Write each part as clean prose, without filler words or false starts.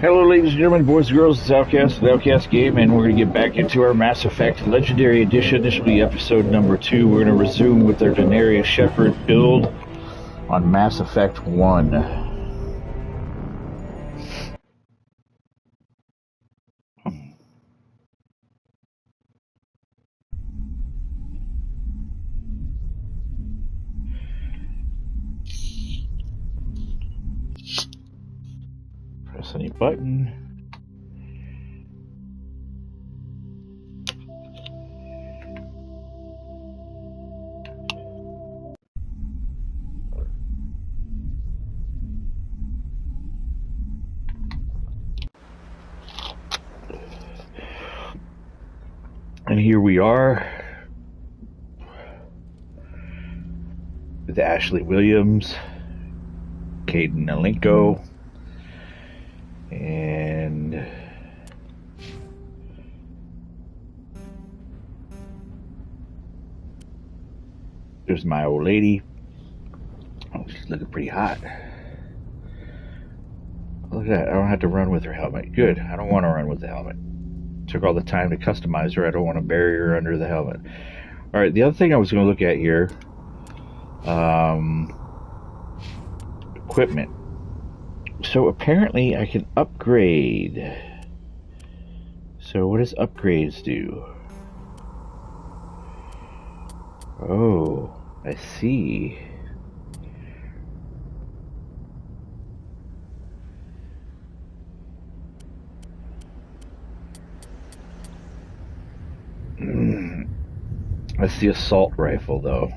Hello, ladies and gentlemen, boys and girls. It's Outcast, the Outcast Game, and we're going to get back into our Mass Effect Legendary Edition. This will be episode number 2. We're going to resume with our Daenerys Shepard build on Mass Effect 1. Press any button. And here we are with Ashley Williams, Caden Alenko, and there's my old lady. Oh, she's looking pretty hot. Look at that. I don't have to run with her helmet. Good. I don't want to run with the helmet. Took all the time to customize her. I don't want to bury her under the helmet. Alright, the other thing I was going to look at here, equipment. So apparently I can upgrade. So what does upgrades do? Oh, I see. That's the assault rifle, though.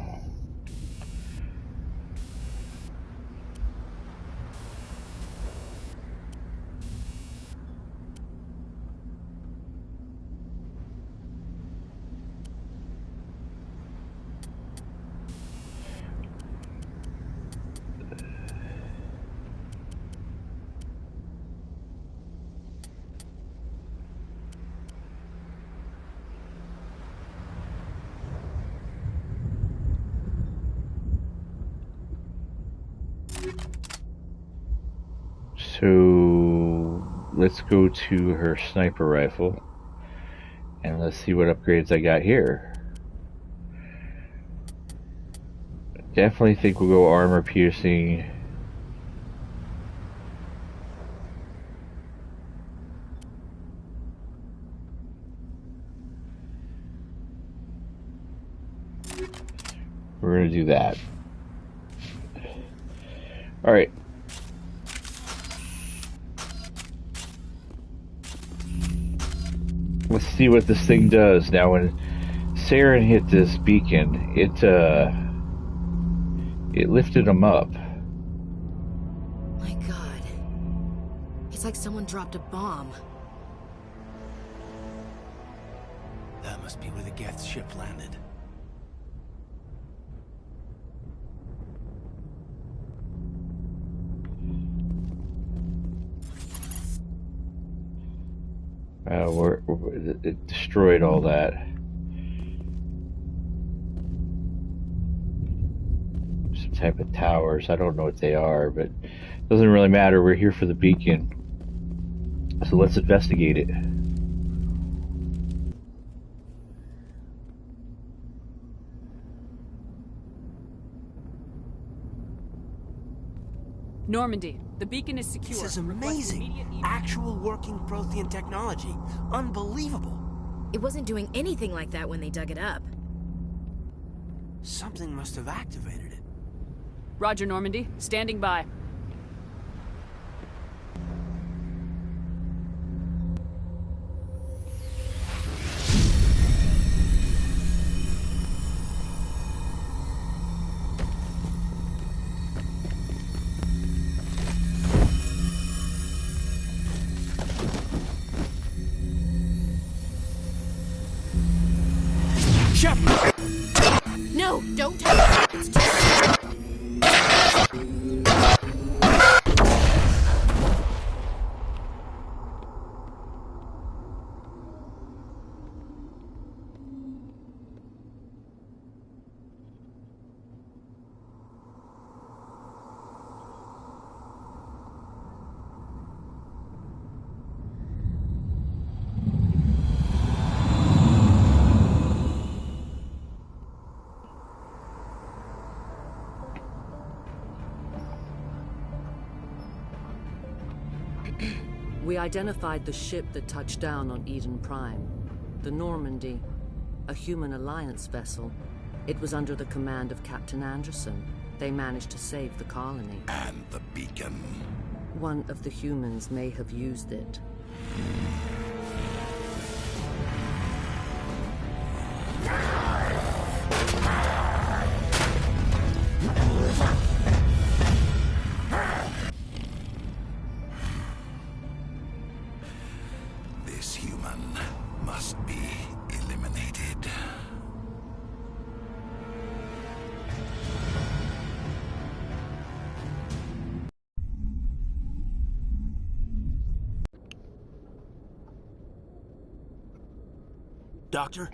So let's go to her sniper rifle and let's see what upgrades I got here. Definitely think we'll go armor piercing. We're gonna do that. Alright. Let's see what this thing does. Now when Saren hit this beacon, it lifted him up. My God. It's like someone dropped a bomb. That must be where the Geth's ship landed. It destroyed all that. Some type of towers. I don't know what they are, but it doesn't really matter. We're here for the beacon. So let's investigate it. Normandy, the beacon is secure. This is amazing. Actual working Prothean technology. Unbelievable. It wasn't doing anything like that when they dug it up. Something must have activated it. Roger, Normandy. Standing by. No, don't touch it. It's too... We identified the ship that touched down on Eden Prime. The Normandy, a human alliance vessel. It was under the command of Captain Anderson. They managed to save the colony. And the beacon. One of the humans may have used it. This human must be eliminated. Doctor?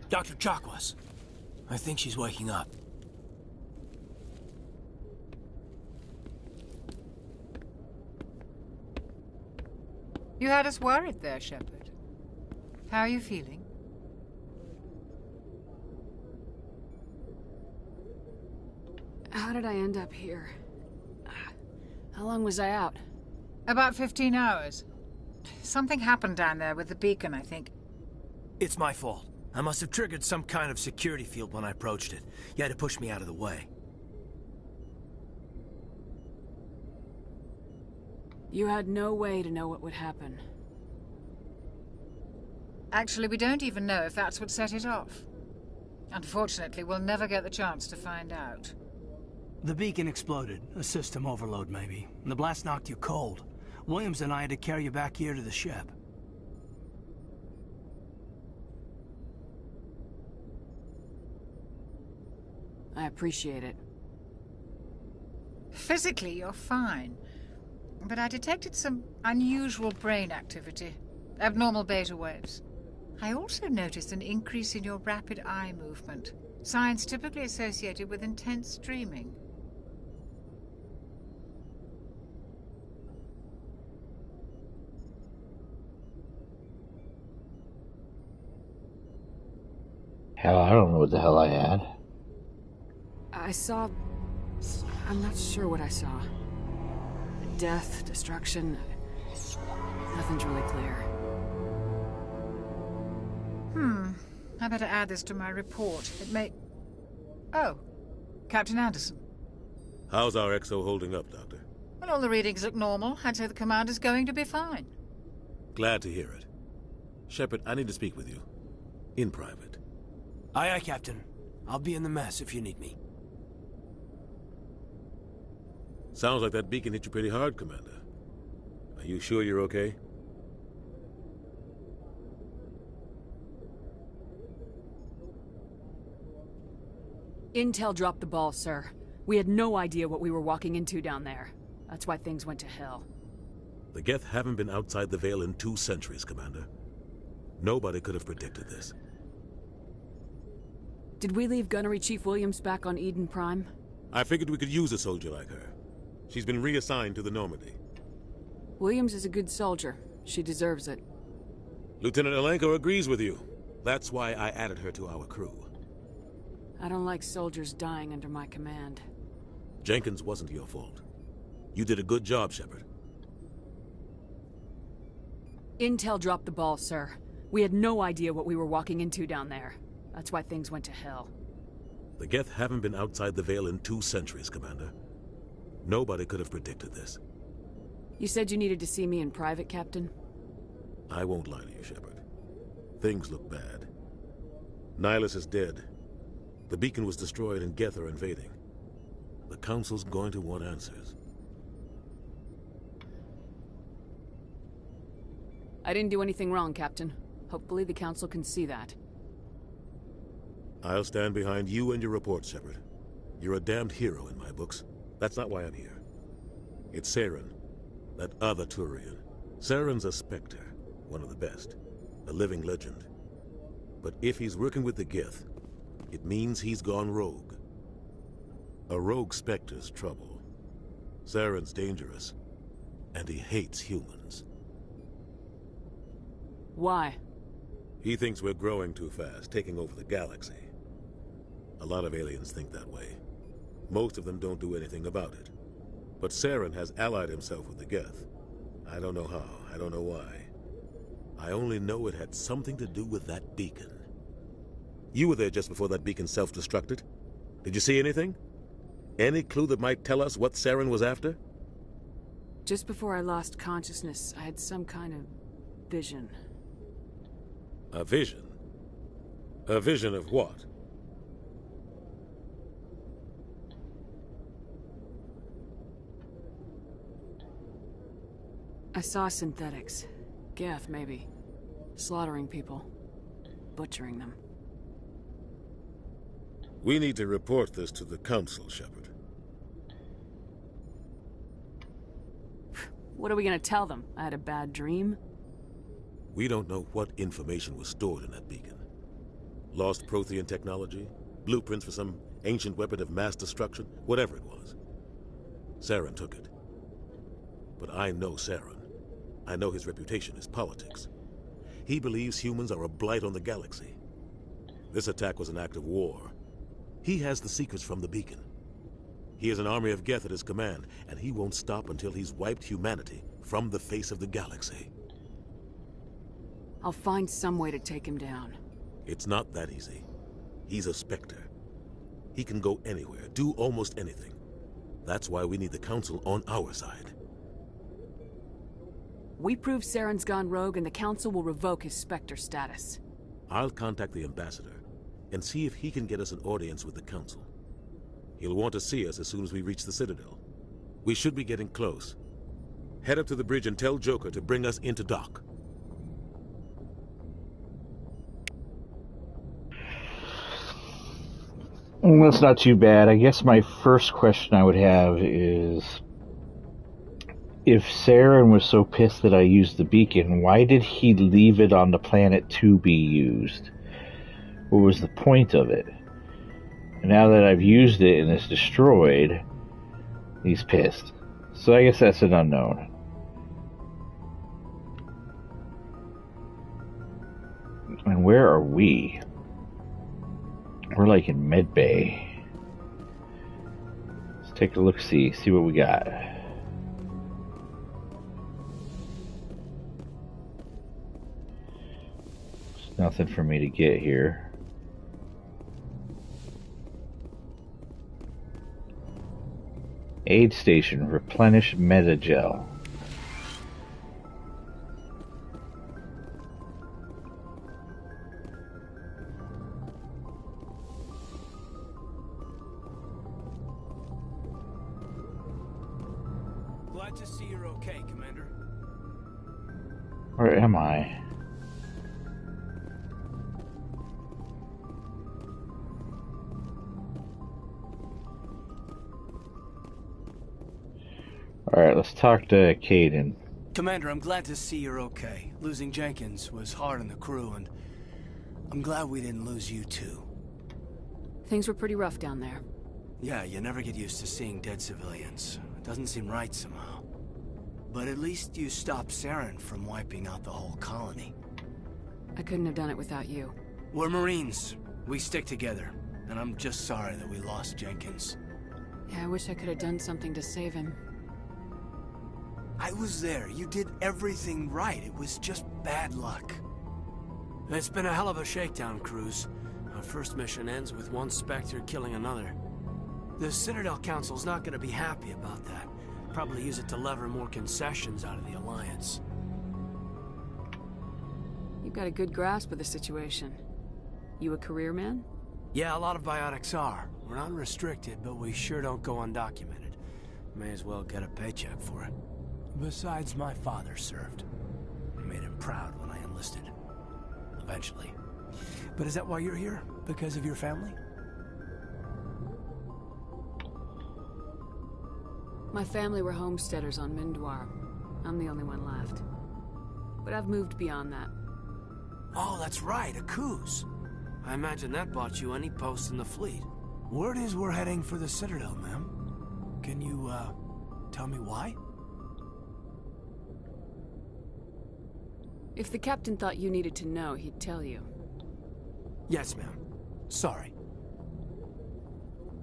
Dr. Chakwas. I think she's waking up. You had us worried there, Shepard. How are you feeling? How did I end up here? How long was I out? About 15 hours. Something happened down there with the beacon, I think. It's my fault. I must have triggered some kind of security field when I approached it. You had to push me out of the way. You had no way to know what would happen. Actually, we don't even know if that's what set it off. Unfortunately, we'll never get the chance to find out. The beacon exploded. A system overload, maybe. And the blast knocked you cold. Williams and I had to carry you back here to the ship. I appreciate it. Physically, you're fine. But I detected some unusual brain activity. Abnormal beta waves. I also noticed an increase in your rapid eye movement. Signs typically associated with intense dreaming. Hell, I don't know what the hell I had. I saw... I'm not sure what I saw. Death, destruction... Nothing's really clear. I better add this to my report. It may... Oh, Captain Anderson. How's our XO holding up, Doctor? Well, all the readings look normal. I'd say the commander's going to be fine. Glad to hear it. Shepard, I need to speak with you. In private. Aye, aye, Captain. I'll be in the mess if you need me. Sounds like that beacon hit you pretty hard, Commander. Are you sure you're okay? Intel dropped the ball, sir. We had no idea what we were walking into down there. That's why things went to hell. The Geth haven't been outside the Veil in 2 centuries, Commander. Nobody could have predicted this. Did we leave Gunnery Chief Williams back on Eden Prime? I figured we could use a soldier like her. She's been reassigned to the Normandy. Williams is a good soldier. She deserves it. Lieutenant Alenko agrees with you. That's why I added her to our crew. I don't like soldiers dying under my command. Jenkins wasn't your fault. You did a good job, Shepard. Intel dropped the ball, sir. We had no idea what we were walking into down there. That's why things went to hell. The Geth haven't been outside the Veil in 2 centuries, Commander. Nobody could have predicted this. You said you needed to see me in private, Captain? I won't lie to you, Shepard. Things look bad. Nihilus is dead. The beacon was destroyed and Geth are invading. The Council's going to want answers. I didn't do anything wrong, Captain. Hopefully the Council can see that. I'll stand behind you and your report, Shepard. You're a damned hero in my books. That's not why I'm here. It's Saren, that other Turian. Saren's a Spectre, one of the best. A living legend. But if he's working with the Geth, it means he's gone rogue. A rogue Spectre's trouble. Saren's dangerous, and he hates humans. Why? He thinks we're growing too fast, taking over the galaxy. A lot of aliens think that way. Most of them don't do anything about it. But Saren has allied himself with the Geth. I don't know how. I don't know why. I only know it had something to do with that beacon. You were there just before that beacon self-destructed. Did you see anything? Any clue that might tell us what Saren was after? Just before I lost consciousness, I had some kind of vision. A vision? A vision of what? I saw synthetics. Geth, maybe. Slaughtering people. Butchering them. We need to report this to the Council, Shepard. What are we gonna tell them? I had a bad dream? We don't know what information was stored in that beacon. Lost Prothean technology? Blueprints for some ancient weapon of mass destruction? Whatever it was. Saren took it. But I know Saren. I know his reputation is politics. He believes humans are a blight on the galaxy. This attack was an act of war. He has the secrets from the beacon. He has an army of Geth at his command, and he won't stop until he's wiped humanity from the face of the galaxy. I'll find some way to take him down. It's not that easy. He's a Spectre. He can go anywhere, do almost anything. That's why we need the Council on our side. We prove Saren's gone rogue and the Council will revoke his Spectre status. I'll contact the Ambassador and see if he can get us an audience with the Council. He'll want to see us as soon as we reach the Citadel. We should be getting close. Head up to the bridge and tell Joker to bring us into dock. Well, that's not too bad. I guess my first question I would have is, if Saren was so pissed that I used the beacon, why did he leave it on the planet to be used? What was the point of it? And now that I've used it and it's destroyed, he's pissed. So I guess that's an unknown. And where are we? We're like in Medbay. Let's take a look, see what we got. There's nothing for me to get here. Aid station, replenish metagel. Glad to see you're okay, Commander. Where am I? Alright, let's talk to Caden. Commander, I'm glad to see you're okay. Losing Jenkins was hard on the crew, and I'm glad we didn't lose you too. Things were pretty rough down there. Yeah, you never get used to seeing dead civilians. It doesn't seem right somehow. But at least you stopped Saren from wiping out the whole colony. I couldn't have done it without you. We're Marines. We stick together. And I'm just sorry that we lost Jenkins. Yeah, I wish I could have done something to save him. I was there. You did everything right. It was just bad luck. It's been a hell of a shakedown, Cruz. Our first mission ends with one Spectre killing another. The Citadel Council's not gonna be happy about that. Probably use it to lever more concessions out of the Alliance. You've got a good grasp of the situation. You a career man? Yeah, a lot of biotics are. We're not restricted, but we sure don't go undocumented. May as well get a paycheck for it. Besides, my father served. I made him proud when I enlisted. Eventually. But is that why you're here? Because of your family? My family were homesteaders on Mindwar. I'm the only one left. But I've moved beyond that. Oh, that's right, a Coos. I imagine that bought you any post in the fleet. Word is we're heading for the Citadel, ma'am. Can you, tell me why? If the captain thought you needed to know, he'd tell you. Yes, ma'am. Sorry.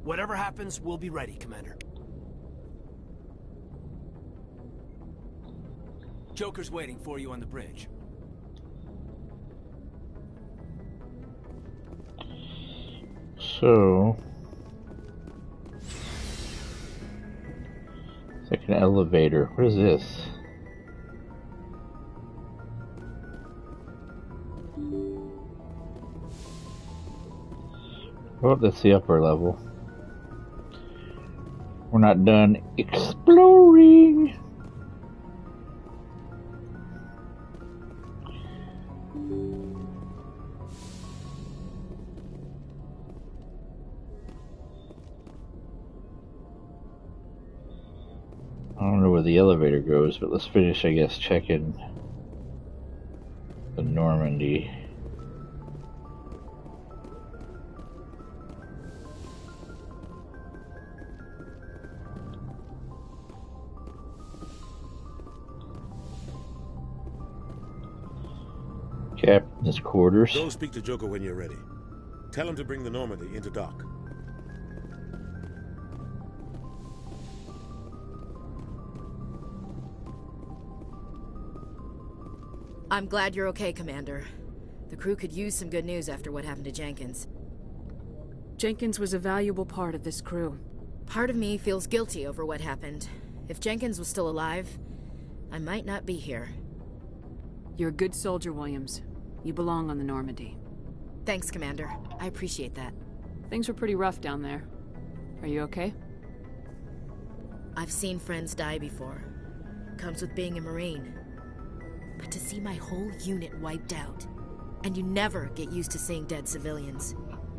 Whatever happens, we'll be ready, Commander. Joker's waiting for you on the bridge. So... it's like an elevator. What is this? Oh, that's the upper level. We're not done exploring. I don't know where the elevator goes, but let's finish, I guess, checking the Normandy. Captain's quarters. Go speak to Joker when you're ready. Tell him to bring the Normandy into dock. I'm glad you're okay, Commander. The crew could use some good news after what happened to Jenkins. Jenkins was a valuable part of this crew. Part of me feels guilty over what happened. If Jenkins was still alive, I might not be here. You're a good soldier, Williams. You belong on the Normandy. Thanks, Commander. I appreciate that. Things were pretty rough down there. Are you okay? I've seen friends die before. Comes with being a Marine. But to see my whole unit wiped out, and you never get used to seeing dead civilians.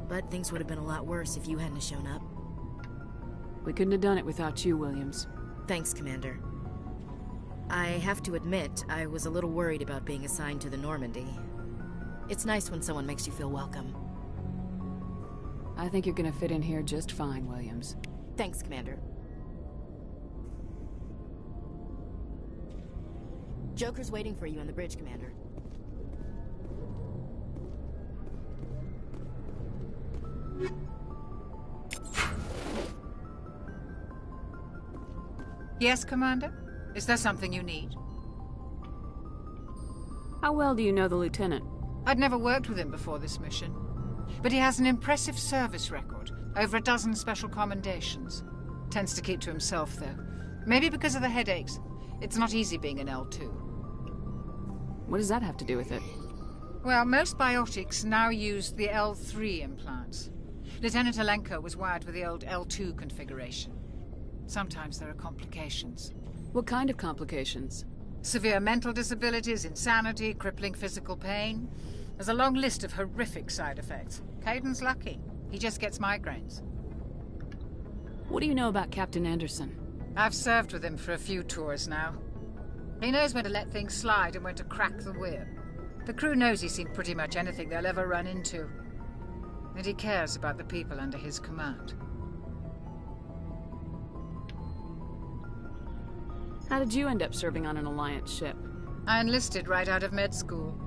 But things would have been a lot worse if you hadn't shown up. We couldn't have done it without you, Williams. Thanks, Commander. I have to admit, I was a little worried about being assigned to the Normandy. It's nice when someone makes you feel welcome. I think you're gonna fit in here just fine, Williams. Thanks, Commander. Joker's waiting for you on the bridge, Commander. Yes, Commander? Is there something you need? How well do you know the lieutenant? I'd never worked with him before this mission. But he has an impressive service record. Over a dozen special commendations. Tends to keep to himself, though. Maybe because of the headaches. It's not easy being an L2. What does that have to do with it? Well, most biotics now use the L3 implants. Lieutenant Alenko was wired with the old L2 configuration. Sometimes there are complications. What kind of complications? Severe mental disabilities, insanity, crippling physical pain. There's a long list of horrific side effects. Caden's lucky. He just gets migraines. What do you know about Captain Anderson? I've served with him for a few tours now. He knows when to let things slide and when to crack the whip. The crew knows he's seen pretty much anything they'll ever run into. And he cares about the people under his command. How did you end up serving on an Alliance ship? I enlisted right out of med school.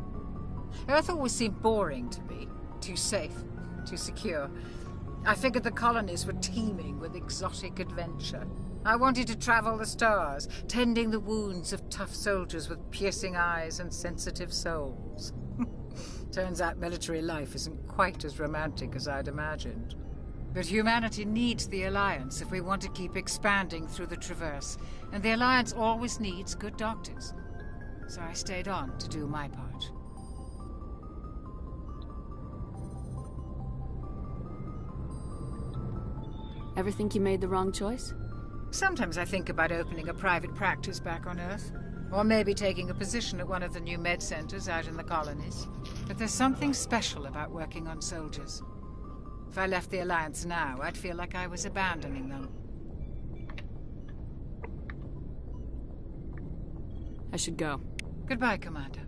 Earth always seemed boring to me. Too safe, too secure. I figured the colonies were teeming with exotic adventure. I wanted to travel the stars, tending the wounds of tough soldiers with piercing eyes and sensitive souls. Turns out military life isn't quite as romantic as I'd imagined. But humanity needs the Alliance if we want to keep expanding through the Traverse, and the Alliance always needs good doctors. So I stayed on to do my part. Ever think you made the wrong choice? Sometimes I think about opening a private practice back on Earth. Or maybe taking a position at one of the new med centers out in the colonies. But there's something special about working on soldiers. If I left the Alliance now, I'd feel like I was abandoning them. I should go. Goodbye, Commander.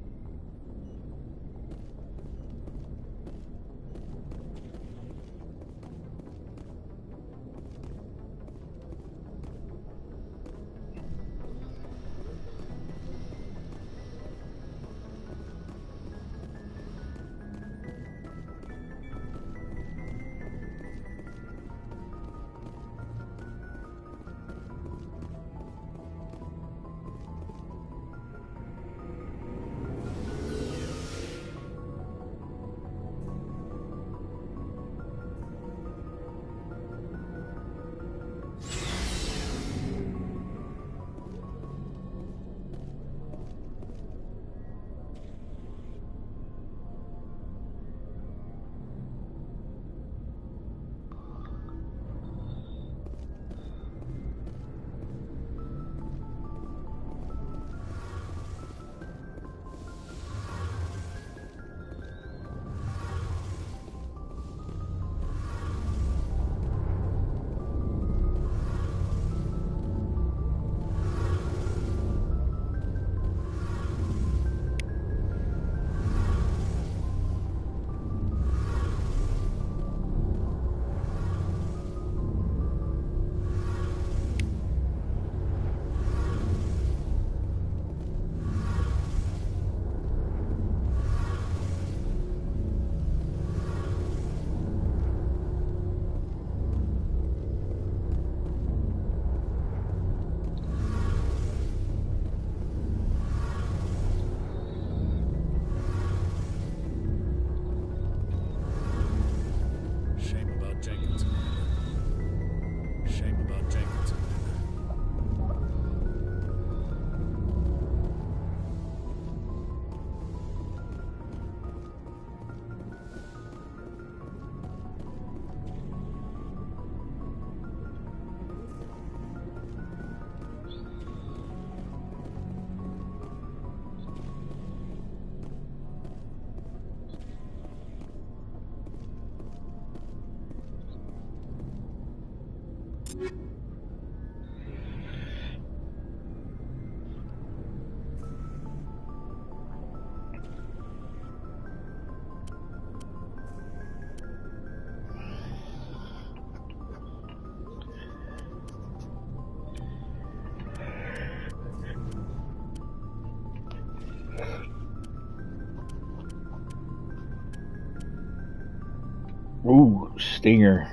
Ooh, Stinger.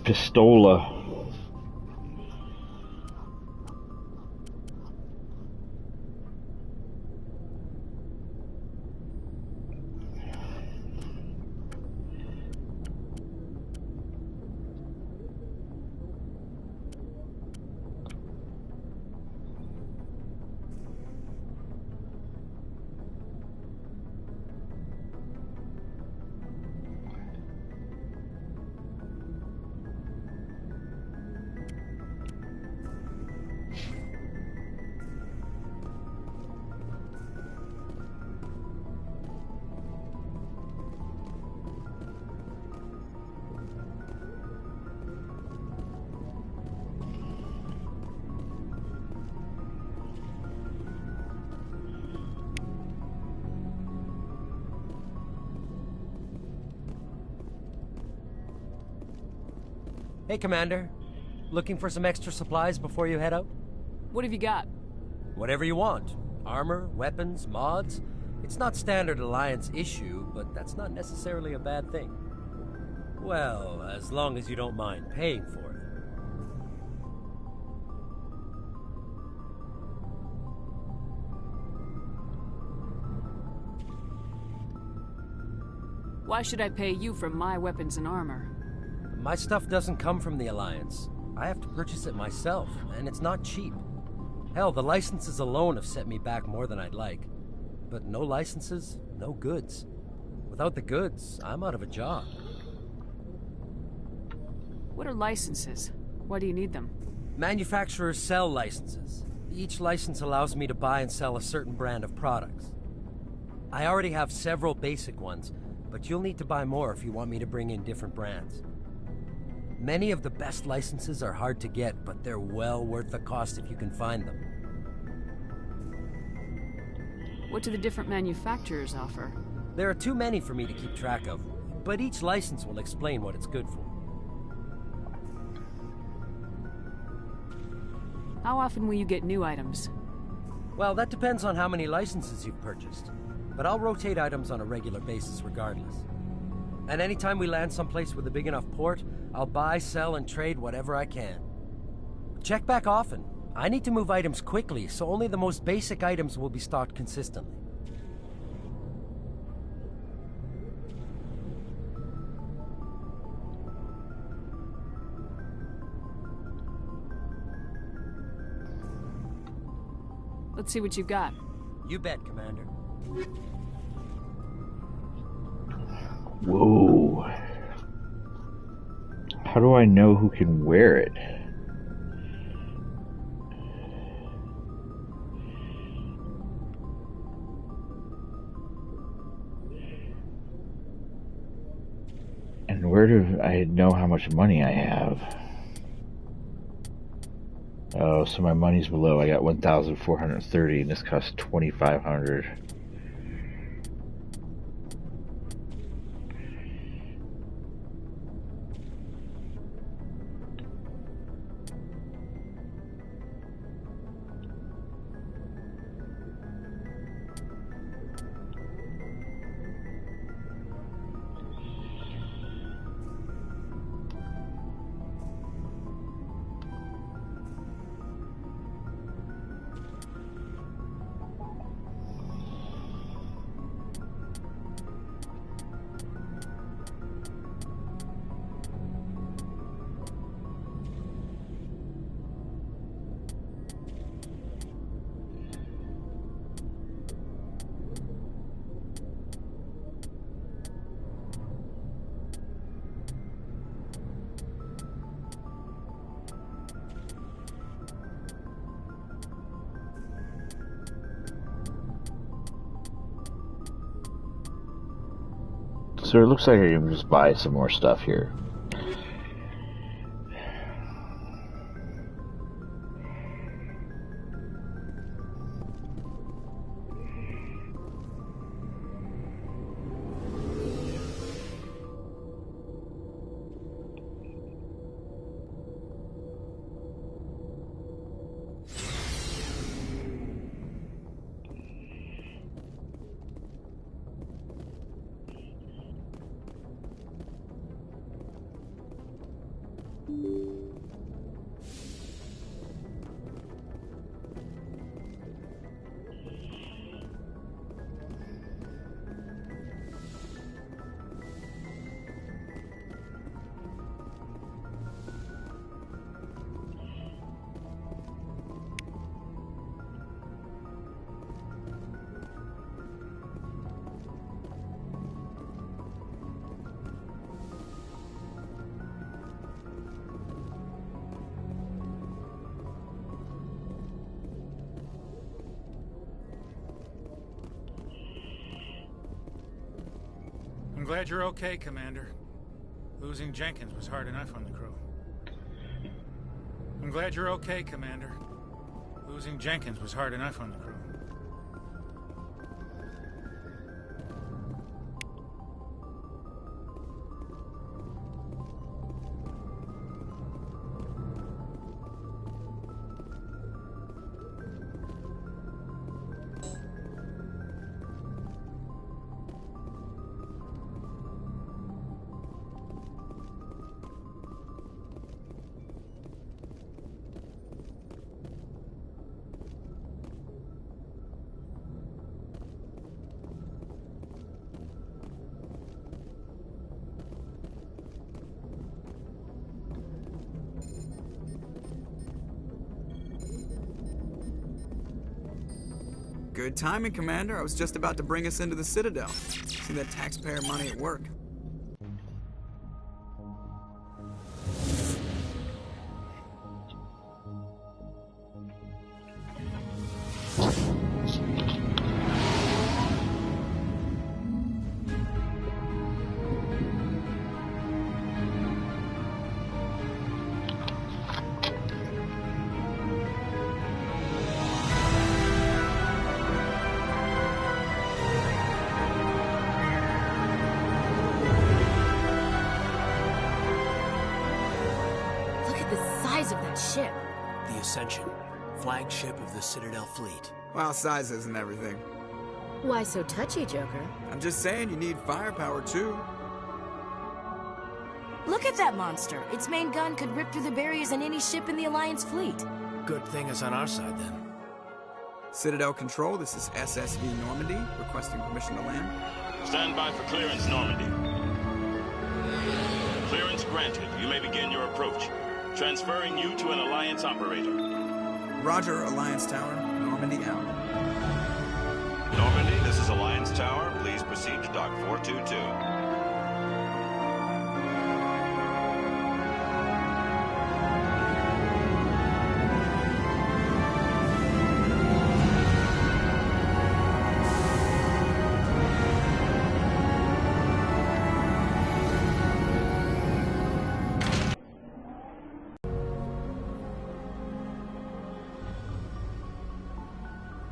Pistola. Hey, Commander. Looking for some extra supplies before you head out? What have you got? Whatever you want. Armor, weapons, mods. It's not standard Alliance issue, but that's not necessarily a bad thing. Well, as long as you don't mind paying for it. Why should I pay you for my weapons and armor? My stuff doesn't come from the Alliance. I have to purchase it myself, and it's not cheap. Hell, the licenses alone have set me back more than I'd like. But no licenses, no goods. Without the goods, I'm out of a job. What are licenses? Why do you need them? Manufacturers sell licenses. Each license allows me to buy and sell a certain brand of products. I already have several basic ones, but you'll need to buy more if you want me to bring in different brands. Many of the best licenses are hard to get, but they're well worth the cost if you can find them. What do the different manufacturers offer? There are too many for me to keep track of, but each license will explain what it's good for. How often will you get new items? Well, that depends on how many licenses you've purchased, but I'll rotate items on a regular basis regardless. And anytime we land someplace with a big enough port, I'll buy, sell, and trade whatever I can. Check back often. I need to move items quickly, so only the most basic items will be stocked consistently. Let's see what you've got. You bet, Commander. Whoa. How do I know who can wear it? And where do I know how much money I have? Oh, so my money's below. I got 1,430 and this costs 2,500. So it looks like I can just buy some more stuff here. I'm glad you're okay, Commander. Losing Jenkins was hard enough on the crew. I'm glad you're okay, Commander. Losing Jenkins was hard enough on the crew. Good timing, Commander. I was just about to bring us into the Citadel. See that taxpayer money at work. Ship. The Ascension, flagship of the Citadel fleet. Well, size isn't everything. Why so touchy, Joker? I'm just saying you need firepower, too. Look at that monster. Its main gun could rip through the barriers in any ship in the Alliance fleet. Good thing it's on our side, then. Citadel Control, this is SSV Normandy, requesting permission to land. Stand by for clearance, Normandy. Clearance granted. You may begin your approach. Transferring you to an Alliance operator. Roger, Alliance Tower. Normandy out. Normandy, this is Alliance Tower. Please proceed to Dock 422.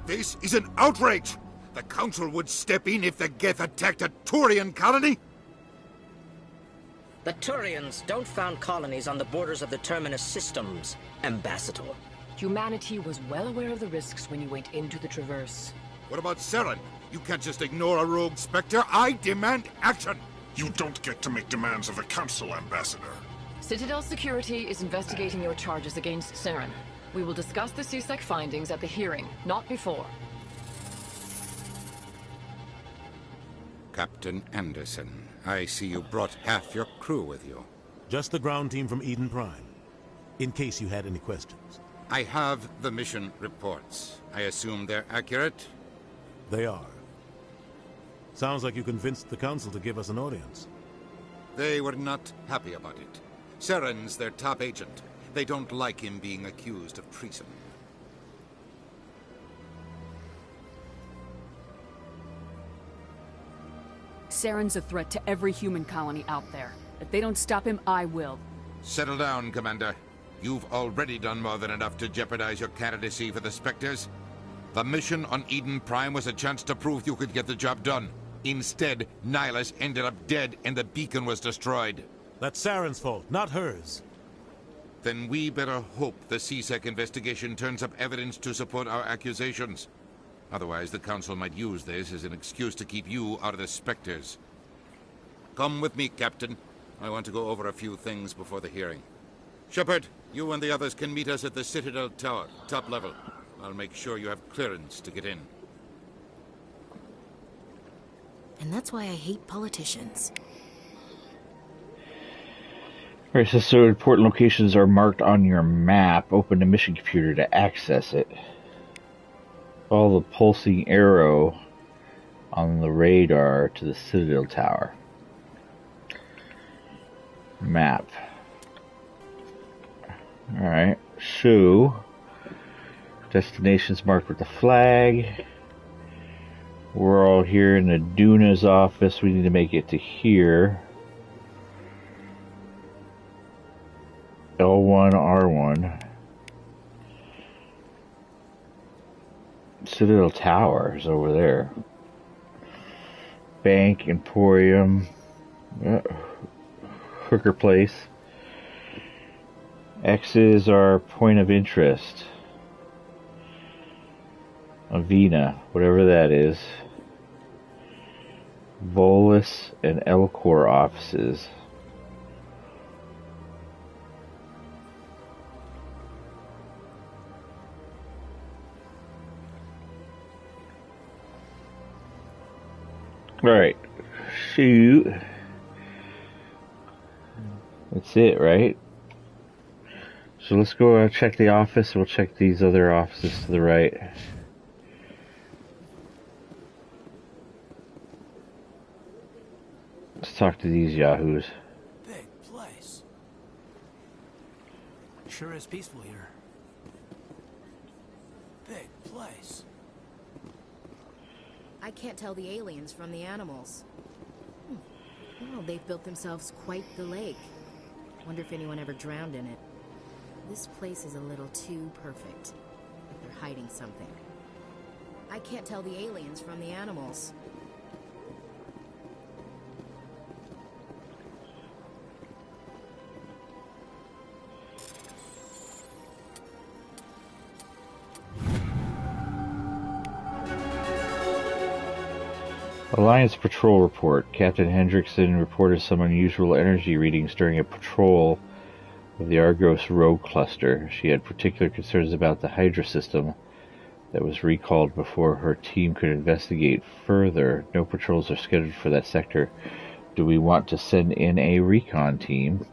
This is an outrage! The Council would step in if the Geth attacked a Turian colony? The Turians don't found colonies on the borders of the Terminus systems, Ambassador. Humanity was well aware of the risks when you went into the Traverse. What about Saren? You can't just ignore a rogue Spectre. I demand action! You don't get to make demands of the Council, Ambassador. Citadel Security is investigating your charges against Saren. We will discuss the CSEC findings at the hearing, not before. Captain Anderson, I see you brought half your crew with you. Just the ground team from Eden Prime, in case you had any questions. I have the mission reports. I assume they're accurate? They are. Sounds like you convinced the Council to give us an audience. They were not happy about it. Saren's their top agent. They don't like him being accused of treason. Saren's a threat to every human colony out there. If they don't stop him, I will. Settle down, Commander. You've already done more than enough to jeopardize your candidacy for the Spectres. The mission on Eden Prime was a chance to prove you could get the job done. Instead, Nihilus ended up dead and the beacon was destroyed. That's Saren's fault, not hers. Then we better hope the CSEC investigation turns up evidence to support our accusations. Otherwise, the Council might use this as an excuse to keep you out of the Spectres. Come with me, Captain. I want to go over a few things before the hearing. Shepard, you and the others can meet us at the Citadel Tower, top level. I'll make sure you have clearance to get in. And that's why I hate politicians. Alright, so important locations are marked on your map. Open the mission computer to access it. Follow the pulsing arrow on the radar to the Citadel Tower. Map. Alright, so destinations marked with the flag. We're all here in the Duna's office. We need to make it to here. L1, R1. Citadel Tower is over there. Bank, Emporium, Hooker Place. X is our point of interest. Avena, whatever that is. Volus and Alcor offices. Alright, shoot. That's it, right? So let's go check the office. We'll check these other offices to the right. Let's talk to these yahoos. Big place. Sure is peaceful here. Big place. I can't tell the aliens from the animals. Well, they've built themselves quite the lake. Wonder if anyone ever drowned in it. This place is a little too perfect. But they're hiding something. I can't tell the aliens from the animals. Alliance Patrol Report. Captain Hendrickson reported some unusual energy readings during a patrol of the Argos Rogue Cluster. She had particular concerns about the Hydra system that was recalled before her team could investigate further. No patrols are scheduled for that sector. Do we want to send in a recon team?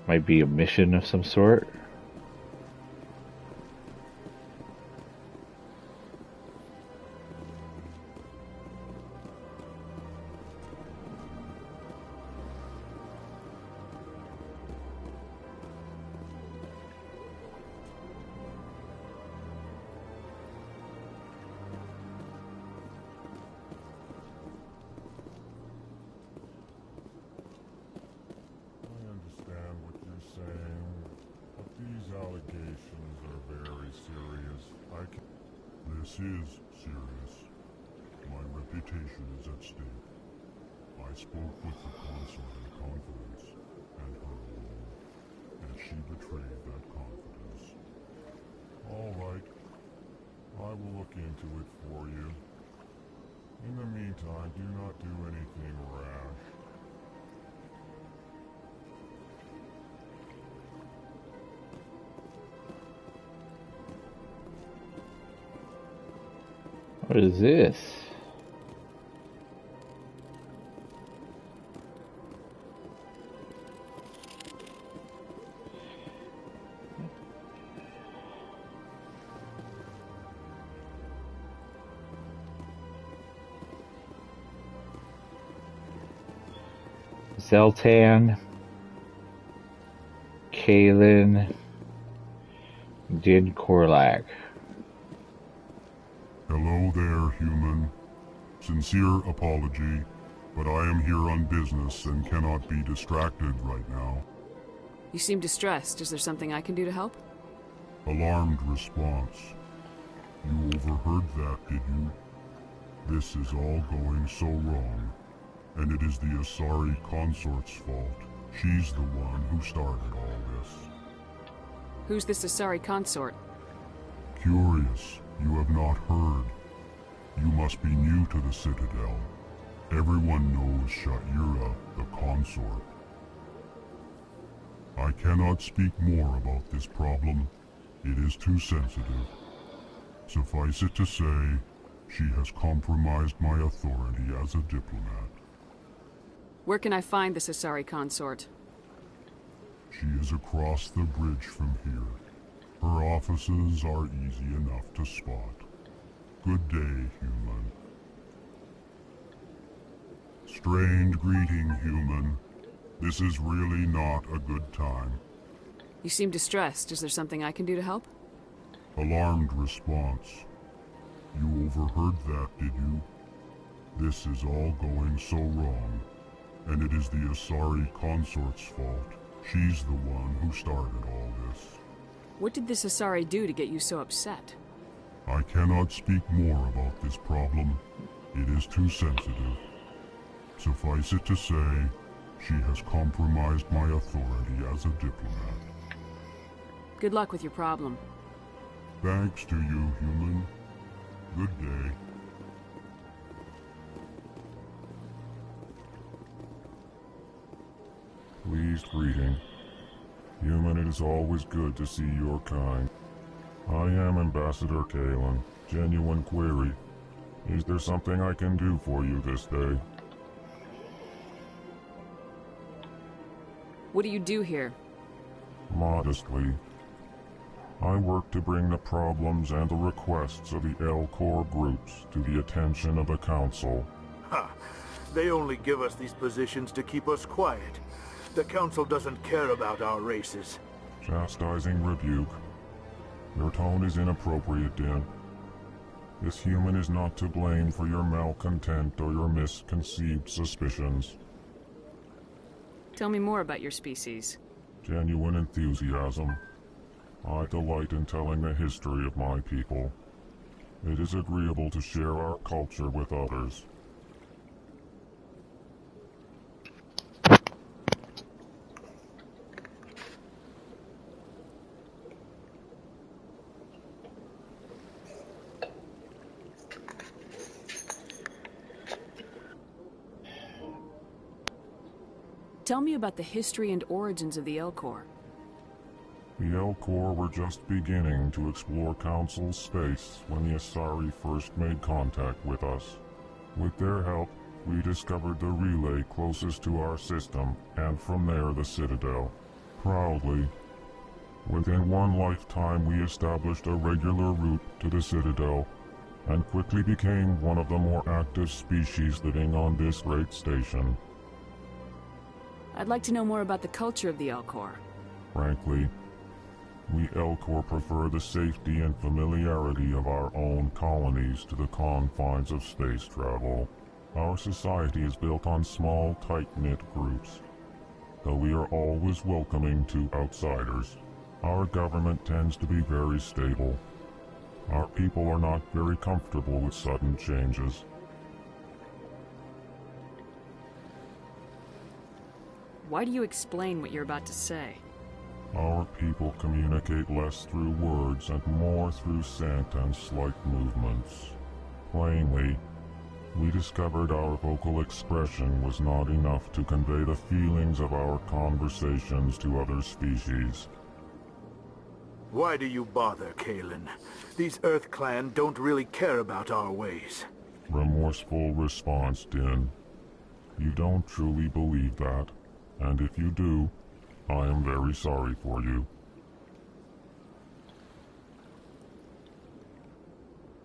Might be a mission of some sort. This is serious. My reputation is at stake. I spoke with the consort in confidence, and her alone, and she betrayed that confidence. All right. I will look into it for you. In the meantime, do not do anything rash. What is this? Zeltan, Kalen, Din Korlak. Hello there, human. Sincere apology, but I am here on business and cannot be distracted right now. You seem distressed. Is there something I can do to help? Alarmed response. You overheard that, did you? This is all going so wrong, and it is the Asari consort's fault. She's the one who started all this. Who's this Asari consort? Curious. You have not heard. You must be new to the Citadel. Everyone knows Sha'ira, the consort. I cannot speak more about this problem. It is too sensitive. Suffice it to say, she has compromised my authority as a diplomat. Where can I find this Asari consort? She is across the bridge from here. Her offices are easy enough to spot. Good day, human. Strained greeting, human. This is really not a good time. You seem distressed. Is there something I can do to help? Alarmed response. You overheard that, did you? This is all going so wrong, and it is the Asari consort's fault. She's the one who started all this. What did this Asari do to get you so upset? I cannot speak more about this problem. It is too sensitive. Suffice it to say, she has compromised my authority as a diplomat. Good luck with your problem. Thanks to you, human. Good day. Pleased greeting. Human, it is always good to see your kind. I am Ambassador Kalen. Genuine query. Is there something I can do for you this day? What do you do here? Modestly. I work to bring the problems and the requests of the Alcor groups to the attention of the Council. Ha! They only give us these positions to keep us quiet. The Council doesn't care about our races. Chastising rebuke. Your tone is inappropriate, Din. This human is not to blame for your malcontent or your misconceived suspicions. Tell me more about your species. Genuine enthusiasm. I delight in telling the history of my people. It is agreeable to share our culture with others. Tell me about the history and origins of the Alcor. The Alcor were just beginning to explore Council space when the Asari first made contact with us. With their help, we discovered the relay closest to our system, and from there the Citadel. Proudly, within one lifetime we established a regular route to the Citadel, and quickly became one of the more active species living on this great station. I'd like to know more about the culture of the Alcor. Frankly, we Alcor prefer the safety and familiarity of our own colonies to the confines of space travel. Our society is built on small, tight-knit groups, though we are always welcoming to outsiders. Our government tends to be very stable. Our people are not very comfortable with sudden changes. Why do you explain what you're about to say? Our people communicate less through words and more through scent and slight movements. Plainly, we discovered our vocal expression was not enough to convey the feelings of our conversations to other species. Why do you bother, Kalen? These Earth Clan don't really care about our ways. Remorseful response, Din. You don't truly believe that, and if you do, I am very sorry for you.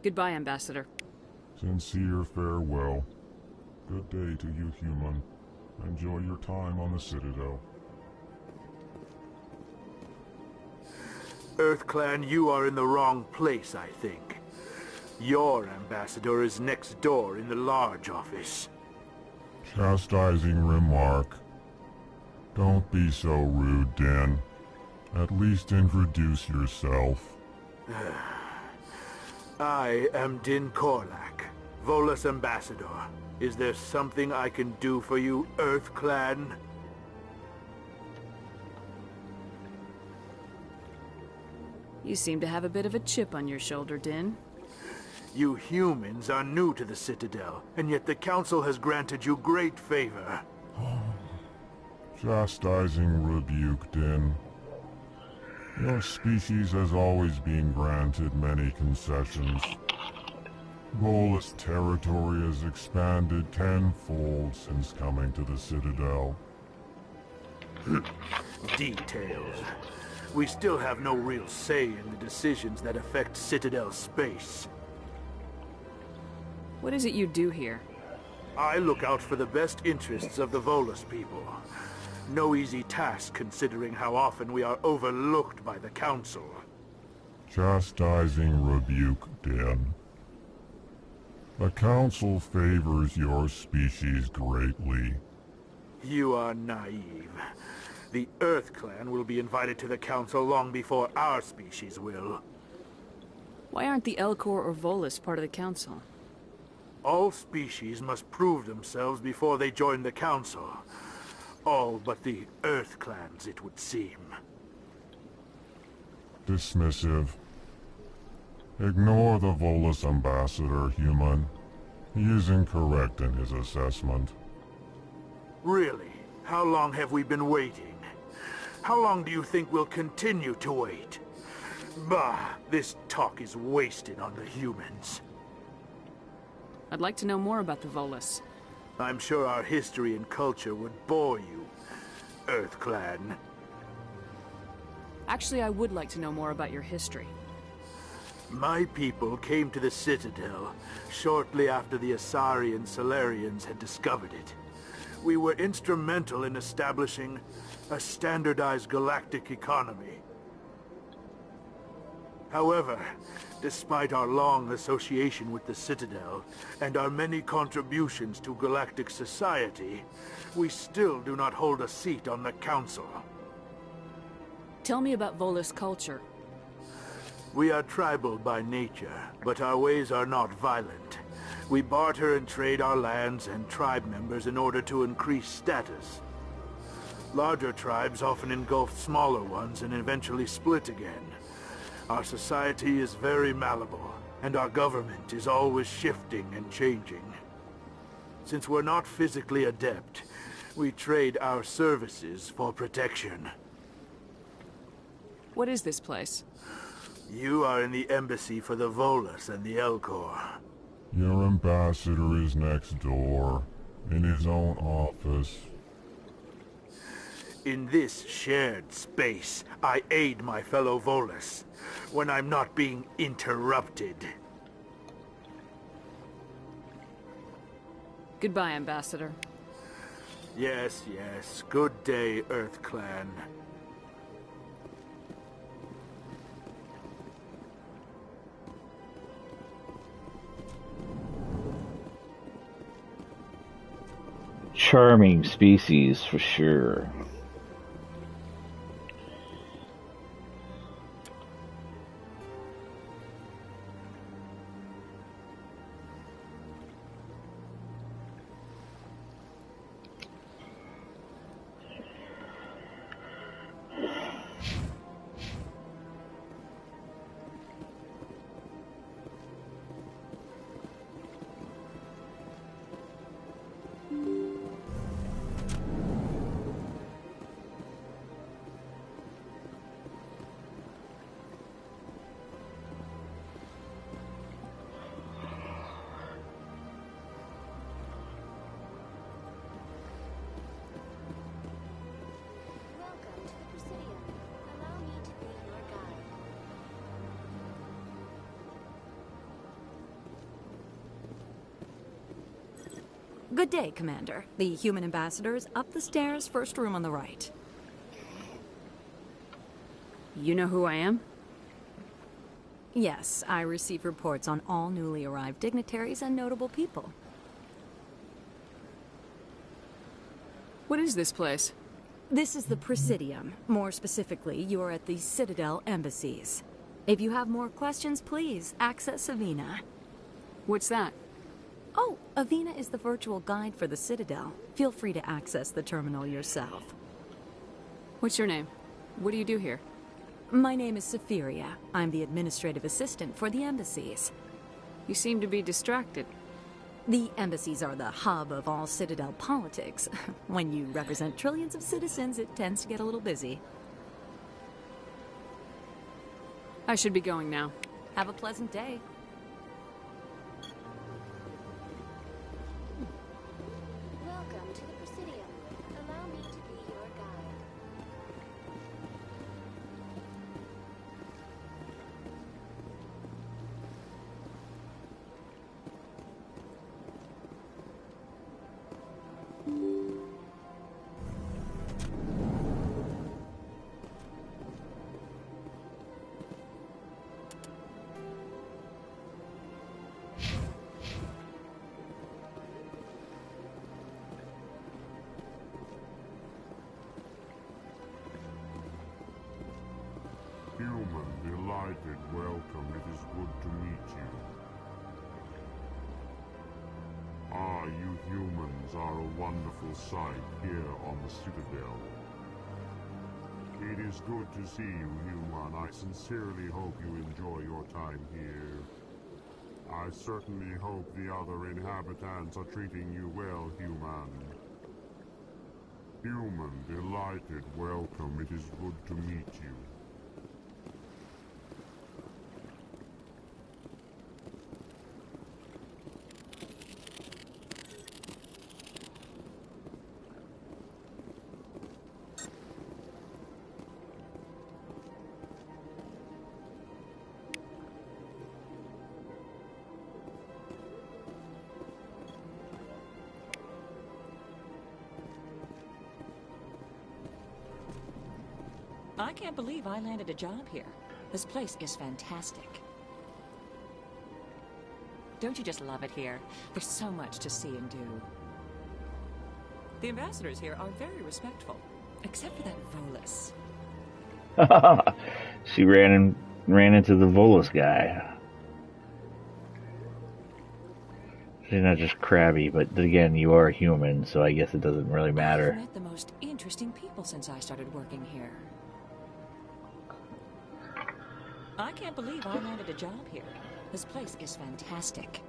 Goodbye, Ambassador. Sincere farewell. Good day to you, human. Enjoy your time on the Citadel. Earth Clan, you are in the wrong place, I think. Your ambassador is next door in the large office. Chastising remark. Don't be so rude, Din. At least introduce yourself. I am Din Korlak, Volus Ambassador. Is there something I can do for you, Earth Clan? You seem to have a bit of a chip on your shoulder, Din. You humans are new to the Citadel, and yet the Council has granted you great favor. Chastising rebuke, Din. Your species has always been granted many concessions. Volus territory has expanded tenfold since coming to the Citadel. Details. We still have no real say in the decisions that affect Citadel space. What is it you do here? I look out for the best interests of the Volus people. No easy task considering how often we are overlooked by the Council. Chastising rebuke, Den. The Council favors your species greatly. You are naive. The Earth Clan will be invited to the Council long before our species will. Why aren't the Alcor or Volus part of the Council? All species must prove themselves before they join the Council. All but the Earth Clans, it would seem. Dismissive. Ignore the Volus ambassador, human. He is incorrect in his assessment. Really? How long have we been waiting? How long do you think we'll continue to wait? Bah, this talk is wasted on the humans. I'd like to know more about the Volus. I'm sure our history and culture would bore you, Earth Clan. Actually, I would like to know more about your history. My people came to the Citadel shortly after the Asari and Salarians had discovered it. We were instrumental in establishing a standardized galactic economy. However, despite our long association with the Citadel and our many contributions to galactic society, we still do not hold a seat on the Council. Tell me about Volus culture. We are tribal by nature, but our ways are not violent. We barter and trade our lands and tribe members in order to increase status. Larger tribes often engulf smaller ones and eventually split again. Our society is very malleable, and our government is always shifting and changing. Since we're not physically adept, we trade our services for protection. What is this place? You are in the embassy for the Volus and the Alcor. Your ambassador is next door, in his own office. In this shared space, I aid my fellow Volus, when I'm not being interrupted. Goodbye, Ambassador. Yes, yes. Good day, Earth Clan. Charming species, for sure. Good day, Commander. The human ambassador is up the stairs, first room on the right. You know who I am? Yes, I receive reports on all newly arrived dignitaries and notable people. What is this place? This is the Presidium. More specifically, you are at the Citadel Embassies. If you have more questions, please access Avina. What's that? Oh, Avina is the virtual guide for the Citadel. Feel free to access the terminal yourself. What's your name? What do you do here? My name is Safiria. I'm the administrative assistant for the embassies. You seem to be distracted. The embassies are the hub of all Citadel politics. When you represent trillions of citizens, it tends to get a little busy. I should be going now. Have a pleasant day. Welcome to the Presidium. Allow me to be your guide. delighted. Welcome. It is good to meet you. Ah, you humans are a wonderful sight here on the Citadel. It is good to see you, human. I sincerely hope you enjoy your time here. I certainly hope the other inhabitants are treating you well, human. Human, delighted. Welcome. It is good to meet you. I can't believe I landed a job here. This place is fantastic. Don't you just love it here? There's so much to see and do. The ambassadors here are very respectful, except for that Volus. She ran into the Volus guy. She's not just crabby, but again, you are human, so I guess it doesn't really matter. I've met the most interesting people since I started working here. I can't believe I landed a job here. This place is fantastic.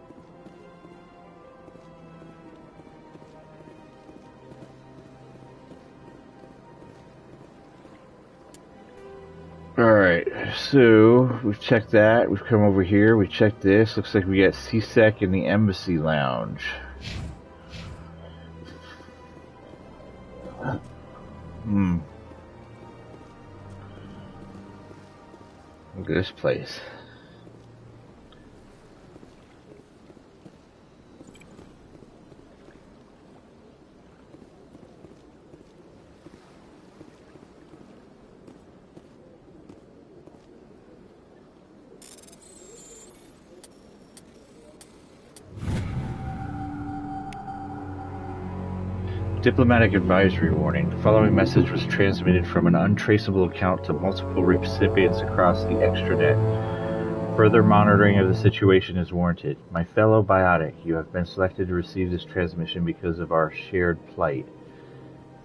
Alright, so we've checked that. We've come over here. We checked this. Looks like we got CSEC in the Embassy Lounge. Look at this place. Diplomatic advisory warning. The following message was transmitted from an untraceable account to multiple recipients across the extranet. Further monitoring of the situation is warranted. My fellow biotic, you have been selected to receive this transmission because of our shared plight.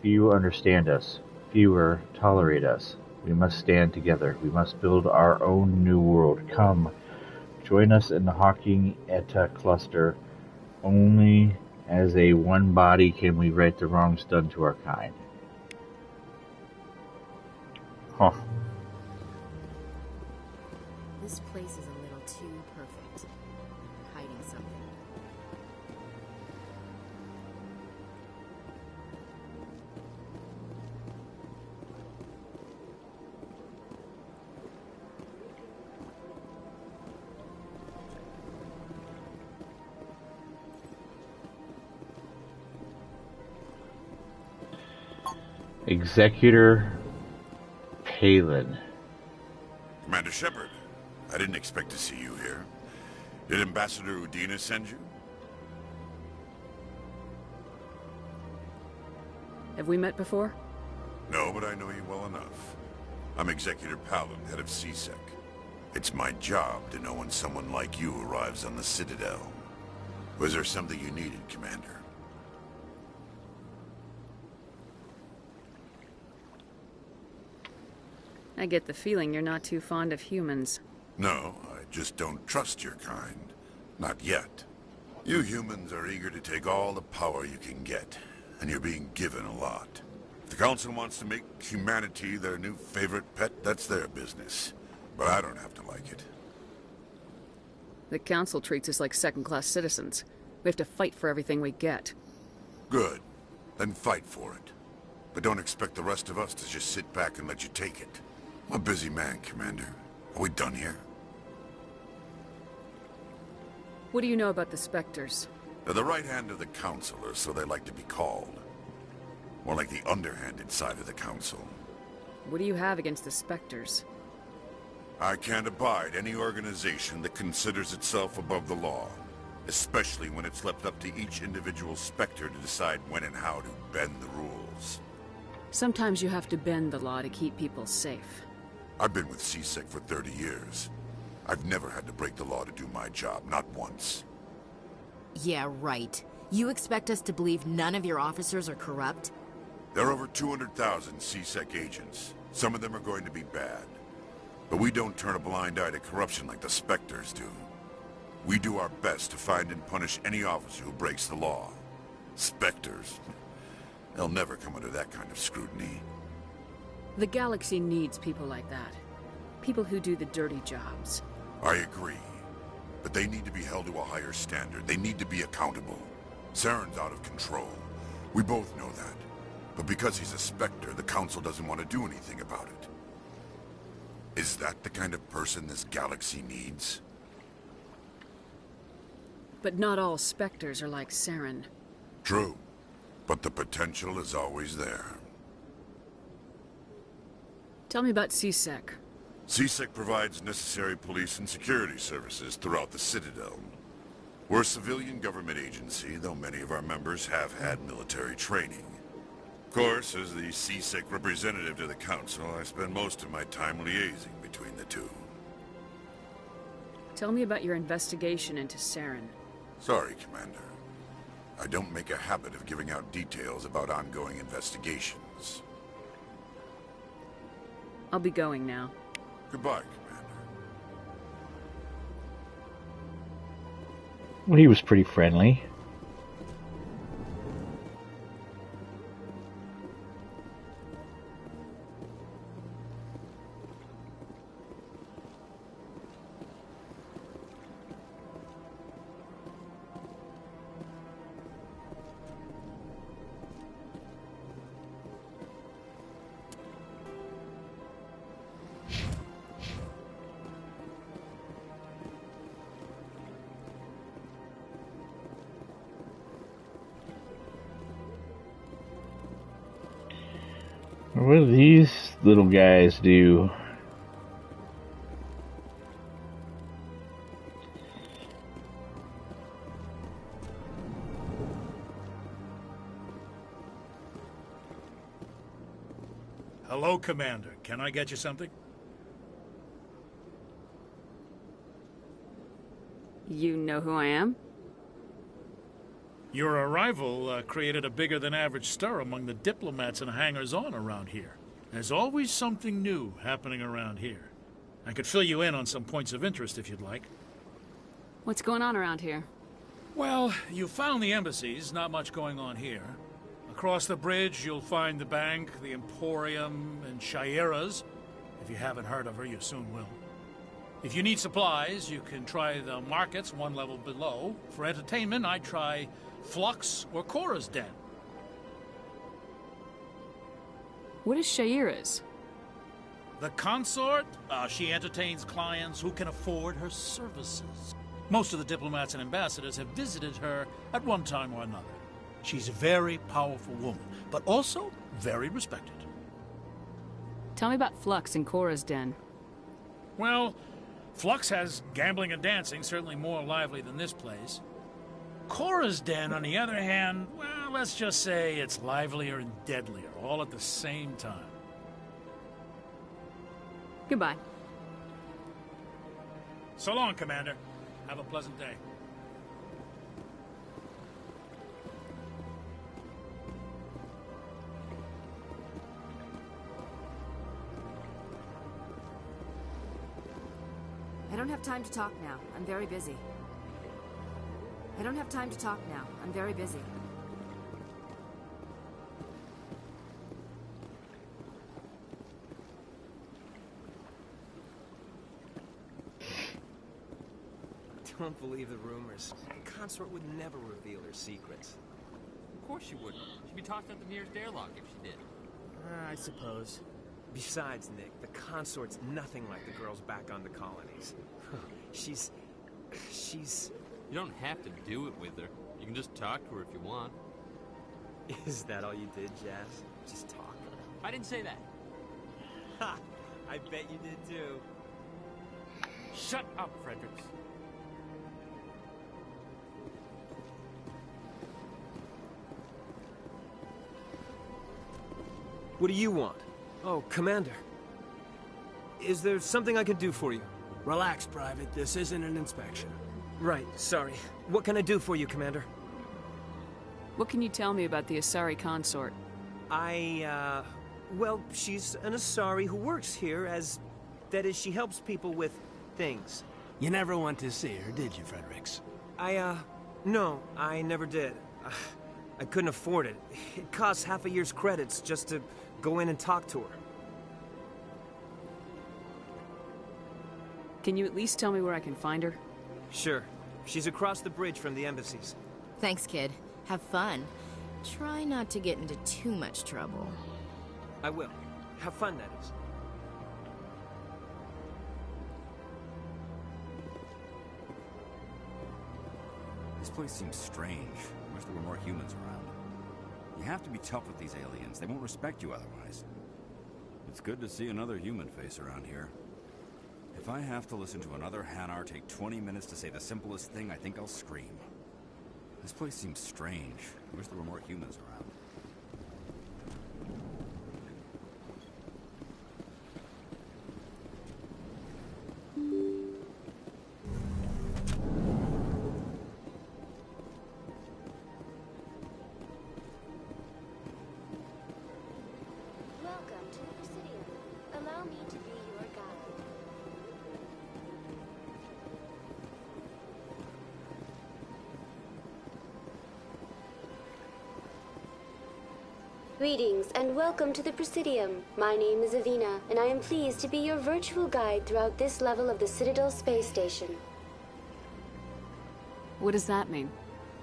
Few understand us. Fewer tolerate us. We must stand together. We must build our own new world. Come, join us in the Hawking Eta cluster. Only as a one body can we right the wrongs done to our kind. Huh. This place is a little too perfect. Hiding something. Executor Palin. Commander Shepard, I didn't expect to see you here. Did Ambassador Udina send you? Have we met before? No, but I know you well enough. I'm Executor Palin, head of CSEC. It's my job to know when someone like you arrives on the Citadel. Was there something you needed, Commander? I get the feeling you're not too fond of humans. No, I just don't trust your kind. Not yet. You humans are eager to take all the power you can get, and you're being given a lot. If the Council wants to make humanity their new favorite pet, that's their business. But I don't have to like it. The Council treats us like second-class citizens. We have to fight for everything we get. Good. Then fight for it. But don't expect the rest of us to just sit back and let you take it. I'm a busy man, Commander. Are we done here? What do you know about the Spectres? They're the right hand of the Council, or so they like to be called. More like the underhanded side of the Council. What do you have against the Spectres? I can't abide any organization that considers itself above the law. Especially when it's left up to each individual Spectre to decide when and how to bend the rules. Sometimes you have to bend the law to keep people safe. I've been with CSEC for 30 years. I've never had to break the law to do my job, not once. Yeah, right. You expect us to believe none of your officers are corrupt? There are over 200,000 CSEC agents. Some of them are going to be bad. But we don't turn a blind eye to corruption like the Spectres do. We do our best to find and punish any officer who breaks the law. Spectres? They'll never come under that kind of scrutiny. The galaxy needs people like that. People who do the dirty jobs. I agree. But they need to be held to a higher standard. They need to be accountable. Saren's out of control. We both know that. But because he's a Spectre, the Council doesn't want to do anything about it. Is that the kind of person this galaxy needs? But not all Spectres are like Saren. True. But the potential is always there. Tell me about CSEC. CSEC provides necessary police and security services throughout the Citadel. We're a civilian government agency, though many of our members have had military training. Of course, as the CSEC representative to the Council, I spend most of my time liaising between the two. Tell me about your investigation into Saren. Sorry, Commander. I don't make a habit of giving out details about ongoing investigations. I'll be going now. Goodbye, Commander. Well, he was pretty friendly. What do these little guys do? Hello, Commander. Can I get you something? You know who I am? Your arrival created a bigger-than-average stir among the diplomats and hangers-on around here. There's always something new happening around here. I could fill you in on some points of interest if you'd like. What's going on around here? Well, you found the embassies, not much going on here. Across the bridge, you'll find the bank, the Emporium, and Shaira's. If you haven't heard of her, you soon will. If you need supplies, you can try the markets one level below. For entertainment, I'd try Flux or Cora's Den. What is Shaira's? The consort? She entertains clients who can afford her services. Most of the diplomats and ambassadors have visited her at one time or another. She's a very powerful woman, but also very respected. Tell me about Flux and Cora's Den. Well, Flux has gambling and dancing, certainly more lively than this place. Cora's Den, on the other hand, well, let's just say it's livelier and deadlier, all at the same time. Goodbye. So long, Commander. Have a pleasant day. I don't have time to talk now. I'm very busy. I don't have time to talk now. I'm very busy. Don't believe the rumors. The consort would never reveal her secrets. Of course she wouldn't. She'd be tossed out the nearest airlock if she did. I suppose. Besides, Nick, the consort's nothing like the girls back on the colonies. She's... You don't have to do it with her. You can just talk to her if you want. Is that all you did, Jazz? Just talk? I didn't say that. Ha! I bet you did too. Shut up, Fredericks. What do you want? Oh, Commander. Is there something I can do for you? Relax, Private. This isn't an inspection. Right, sorry. What can I do for you, Commander? What can you tell me about the Asari consort? Well, she's an Asari who works here as... That is, she helps people with things. You never went to see her, did you, Fredericks? No, I never did. I couldn't afford it. It costs half a year's credits just to go in and talk to her. Can you at least tell me where I can find her? Sure. She's across the bridge from the embassies. Thanks, kid. Have fun. Try not to get into too much trouble. I will. Have fun, that is. This place seems strange. I wish there were more humans around. You have to be tough with these aliens. They won't respect you otherwise. It's good to see another human face around here. If I have to listen to another Hanar take 20 minutes to say the simplest thing, I think I'll scream. This place seems strange. I wish there were more humans around. Welcome to the Presidium. Allow me to be your guide. Greetings and welcome to the Presidium. My name is Avina, and I am pleased to be your virtual guide throughout this level of the Citadel Space Station. What does that mean?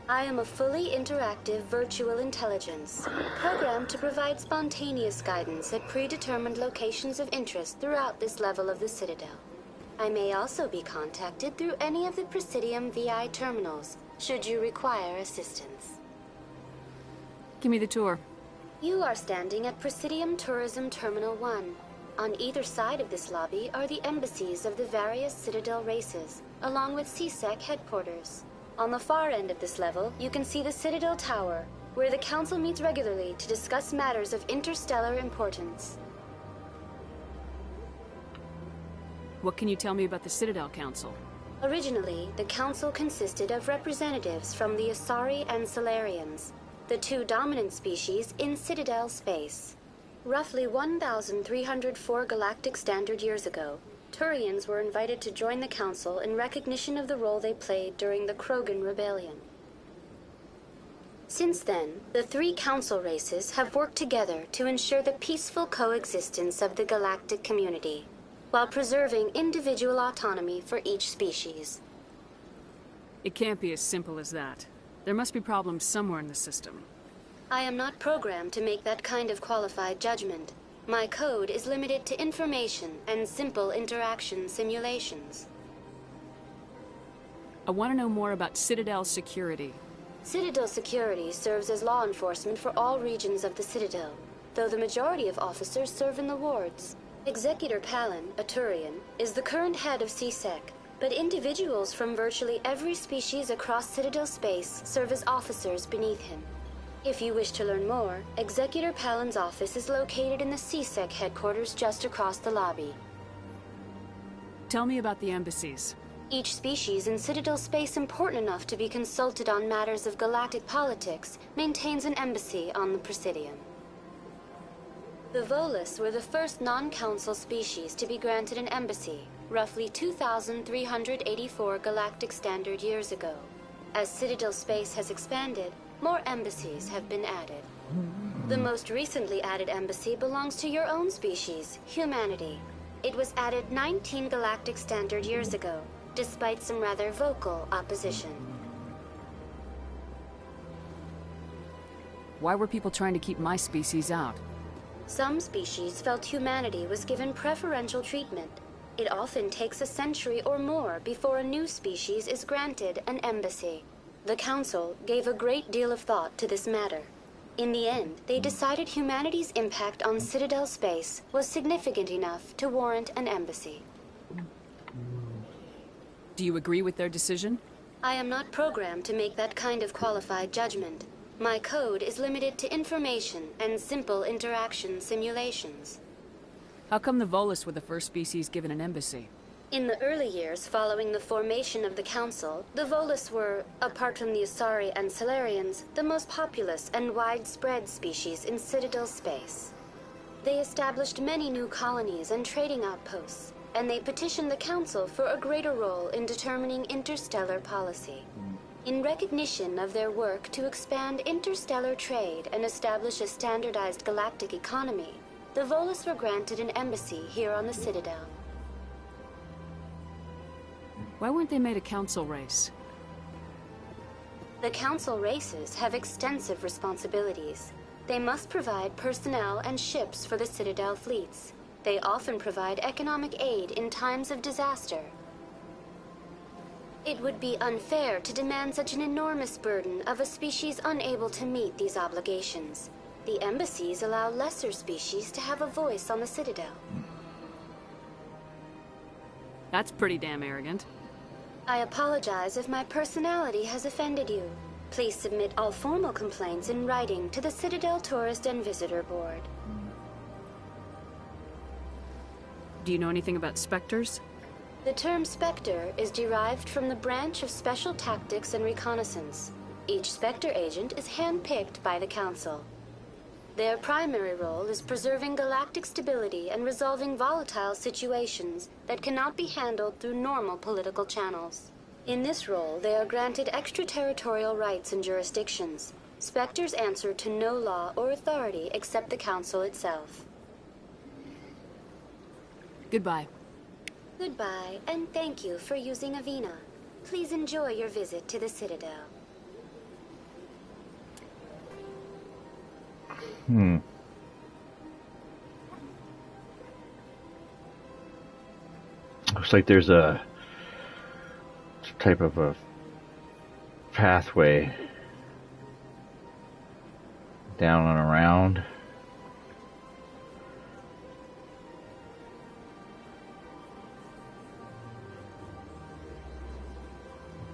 I am a fully interactive virtual intelligence, programmed to provide spontaneous guidance at predetermined locations of interest throughout this level of the Citadel. I may also be contacted through any of the Presidium VI terminals, should you require assistance. Give me the tour. You are standing at Presidium Tourism Terminal 1. On either side of this lobby are the embassies of the various Citadel races, along with CSEC headquarters. On the far end of this level, you can see the Citadel Tower, where the Council meets regularly to discuss matters of interstellar importance. What can you tell me about the Citadel Council? Originally, the Council consisted of representatives from the Asari and Solarians, the two dominant species in Citadel space. Roughly 1,304 galactic standard years ago, Turians were invited to join the Council in recognition of the role they played during the Krogan Rebellion. Since then, the three Council races have worked together to ensure the peaceful coexistence of the galactic community, while preserving individual autonomy for each species. It can't be as simple as that. There must be problems somewhere in the system. I am not programmed to make that kind of qualified judgment. My code is limited to information and simple interaction simulations. I want to know more about Citadel Security. Citadel Security serves as law enforcement for all regions of the Citadel, though the majority of officers serve in the wards. Executor Palin, a Turian, is the current head of CSEC, but individuals from virtually every species across Citadel space serve as officers beneath him. If you wish to learn more, Executor Palin's office is located in the CSEC headquarters just across the lobby. Tell me about the embassies. Each species in Citadel space important enough to be consulted on matters of galactic politics maintains an embassy on the Presidium. The Volus were the first non-council species to be granted an embassy, roughly 2,384 galactic standard years ago. As Citadel space has expanded, more embassies have been added. The most recently added embassy belongs to your own species, humanity. It was added 19 galactic standard years ago, despite some rather vocal opposition. Why were people trying to keep my species out? Some species felt humanity was given preferential treatment. It often takes a century or more before a new species is granted an embassy. The Council gave a great deal of thought to this matter. In the end, they decided humanity's impact on Citadel space was significant enough to warrant an embassy. Do you agree with their decision? I am not programmed to make that kind of qualified judgment. My code is limited to information and simple interaction simulations. How come the Volus were the first species given an embassy? In the early years following the formation of the Council, the Volus were, apart from the Asari and Salarians, the most populous and widespread species in Citadel space. They established many new colonies and trading outposts, and they petitioned the Council for a greater role in determining interstellar policy. In recognition of their work to expand interstellar trade and establish a standardized galactic economy, the Volus were granted an embassy here on the Citadel. Why weren't they made a council race? The council races have extensive responsibilities. They must provide personnel and ships for the Citadel fleets. They often provide economic aid in times of disaster. It would be unfair to demand such an enormous burden of a species unable to meet these obligations. The embassies allow lesser species to have a voice on the Citadel. That's pretty damn arrogant. I apologize if my personality has offended you. Please submit all formal complaints in writing to the Citadel Tourist and Visitor Board. Do you know anything about specters? The term Spectre is derived from the branch of Special Tactics and Reconnaissance. Each Spectre agent is handpicked by the Council. Their primary role is preserving galactic stability and resolving volatile situations that cannot be handled through normal political channels. In this role, they are granted extraterritorial rights and jurisdictions. Spectres answer to no law or authority except the Council itself. Goodbye. Goodbye, and thank you for using Avina. Please enjoy your visit to the Citadel. Looks like there's a type of a pathway down and around.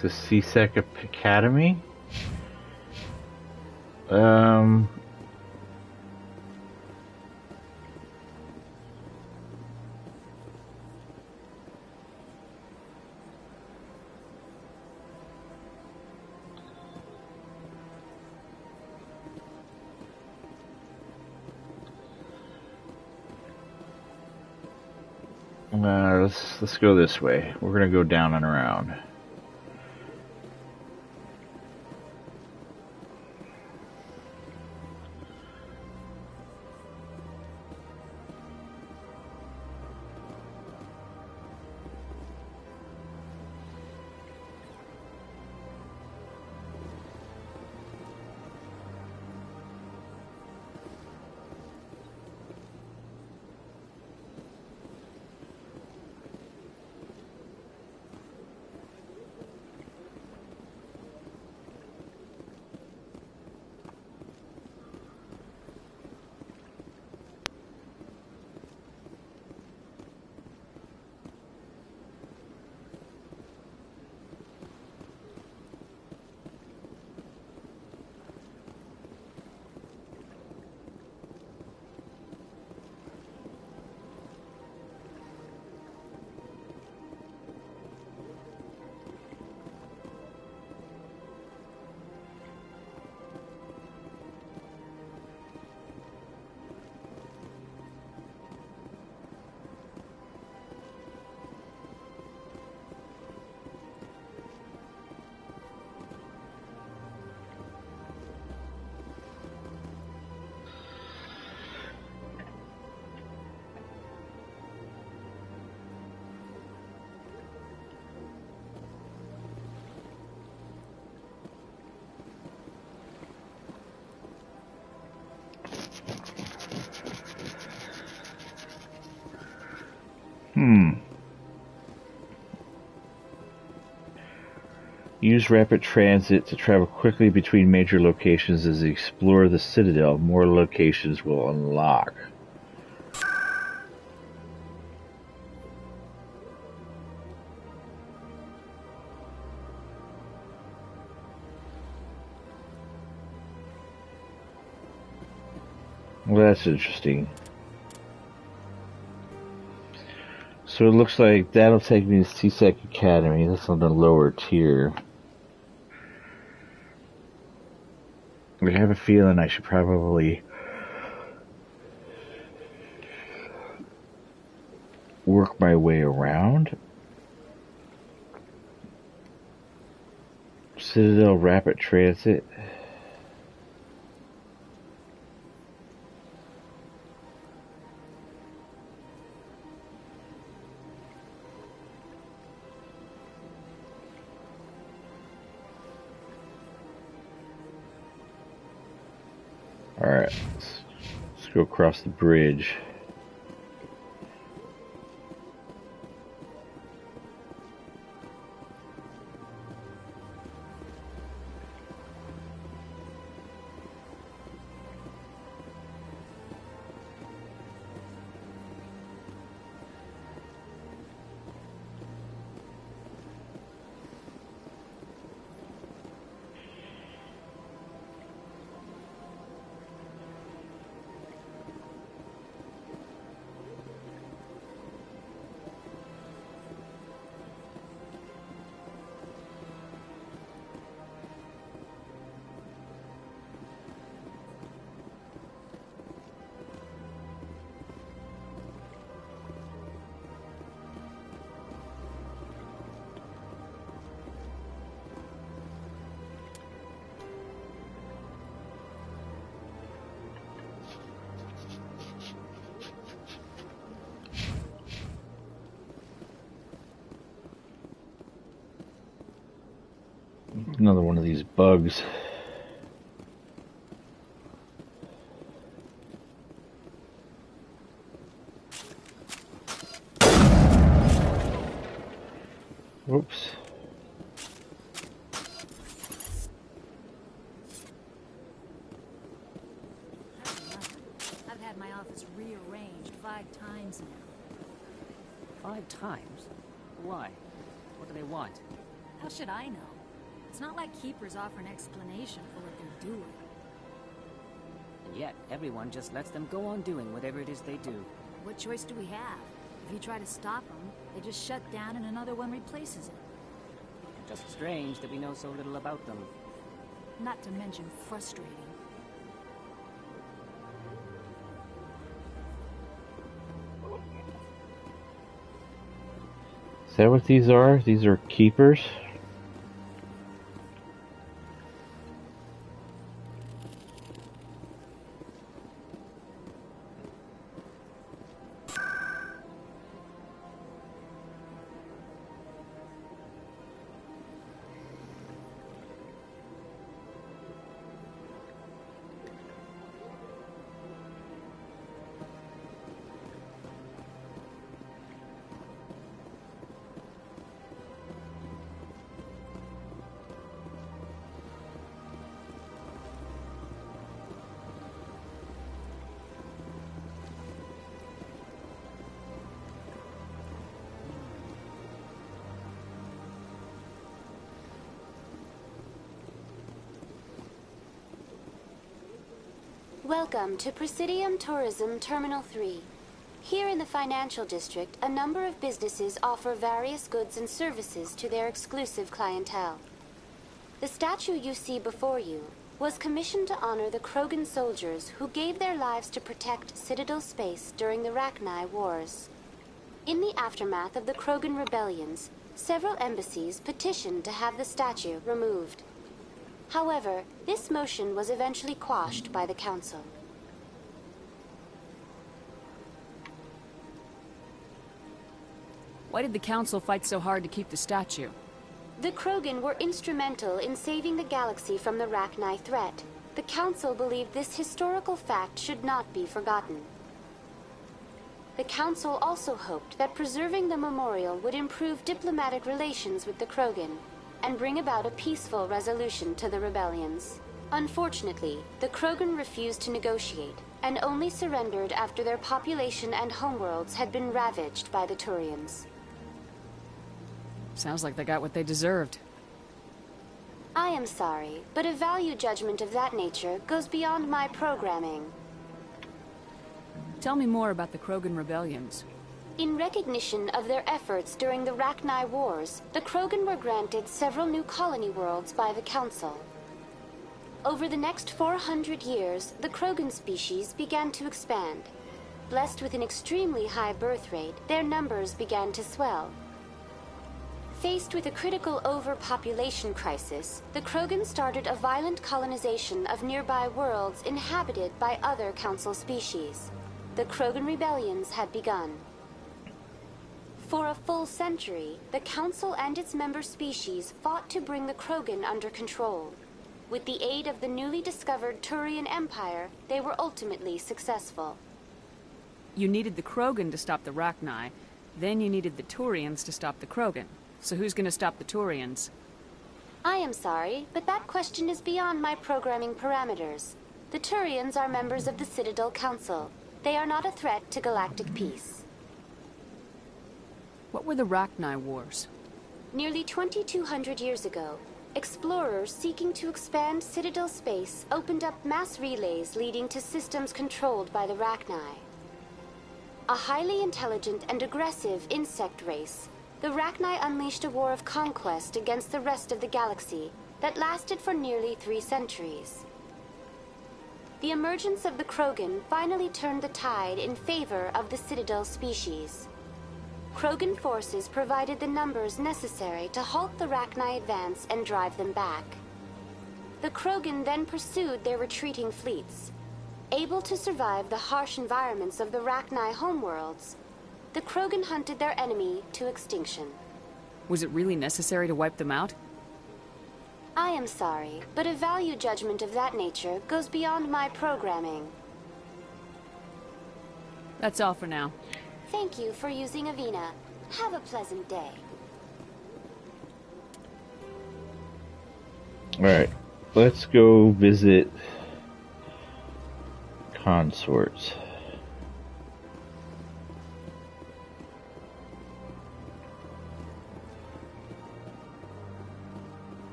To CSEC Academy. Let's go this way. We're gonna go down and around. Use rapid transit to travel quickly between major locations as you explore the Citadel. More locations will unlock. Well, that's interesting. So it looks like that'll take me to CSEC Academy. That's on the lower tier. I have a feeling I should probably work my way around. Citadel Rapid Transit. Alright, let's go across the bridge. Another one of these bugs. Whoops. I've had my office rearranged 5 times now. 5 times? Why? What do they want? How should I know? It's not like Keepers offer an explanation for what they're doing. And yet, everyone just lets them go on doing whatever it is they do. What choice do we have? If you try to stop them, they just shut down and another one replaces it. Just strange that we know so little about them. Not to mention frustrating. Is that what these are? These are keepers? Welcome to Presidium Tourism Terminal 3. Here in the financial district, a number of businesses offer various goods and services to their exclusive clientele. The statue you see before you was commissioned to honor the Krogan soldiers who gave their lives to protect Citadel space during the Rachni Wars. In the aftermath of the Krogan rebellions, several embassies petitioned to have the statue removed. However, this motion was eventually quashed by the Council. Why did the Council fight so hard to keep the statue? The Krogan were instrumental in saving the galaxy from the Rachni threat. The Council believed this historical fact should not be forgotten. The Council also hoped that preserving the memorial would improve diplomatic relations with the Krogan and bring about a peaceful resolution to the rebellions. Unfortunately, the Krogan refused to negotiate and only surrendered after their population and homeworlds had been ravaged by the Turians. Sounds like they got what they deserved. I am sorry, but a value judgment of that nature goes beyond my programming. Tell me more about the Krogan rebellions. In recognition of their efforts during the Rachni Wars, the Krogan were granted several new colony worlds by the Council. Over the next 400 years, the Krogan species began to expand. Blessed with an extremely high birth rate, their numbers began to swell. Faced with a critical overpopulation crisis, the Krogan started a violent colonization of nearby worlds inhabited by other Council species. The Krogan rebellions had begun. For a full century, the Council and its member species fought to bring the Krogan under control. With the aid of the newly discovered Turian Empire, they were ultimately successful. You needed the Krogan to stop the Rachni, then you needed the Turians to stop the Krogan. So who's gonna stop the Turians? I am sorry, but that question is beyond my programming parameters. The Turians are members of the Citadel Council. They are not a threat to galactic peace. What were the Rachni Wars? Nearly 2,200 years ago, explorers seeking to expand Citadel space opened up mass relays leading to systems controlled by the Rachni. A highly intelligent and aggressive insect race, the Rachni unleashed a war of conquest against the rest of the galaxy that lasted for nearly 3 centuries. The emergence of the Krogan finally turned the tide in favor of the Citadel species. Krogan forces provided the numbers necessary to halt the Rachni advance and drive them back. The Krogan then pursued their retreating fleets. Able to survive the harsh environments of the Rachni homeworlds, the Krogan hunted their enemy to extinction. Was it really necessary to wipe them out? I am sorry, but a value judgment of that nature goes beyond my programming. That's all for now. Thank you for using Avina. Have a pleasant day. Alright, let's go visit consorts.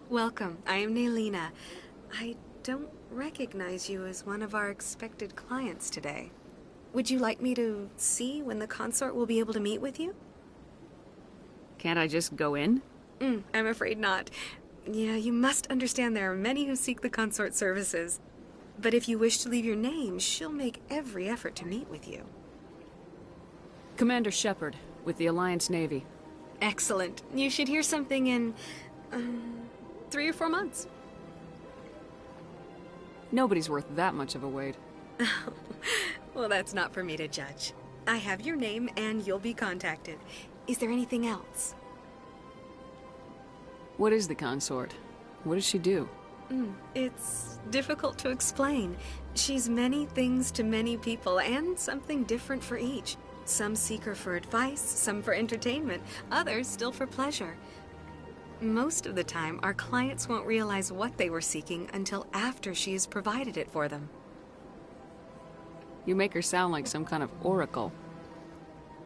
Welcome. I am Naelina. I don't recognize you as one of our expected clients today. Would you like me to see when the consort will be able to meet with you? Can't I just go in? I'm afraid not. Yeah, you must understand there are many who seek the consort services. But if you wish to leave your name, she'll make every effort to meet with you. Commander Shepard, with the Alliance Navy. Excellent. You should hear something in 3 or 4 months. Nobody's worth that much of a wait. Well, that's not for me to judge. I have your name and you'll be contacted. Is there anything else? What is the consort? What does she do? It's difficult to explain. She's many things to many people and something different for each. Some seek her for advice, some for entertainment, others still for pleasure. Most of the time, our clients won't realize what they were seeking until after she has provided it for them. You make her sound like some kind of oracle.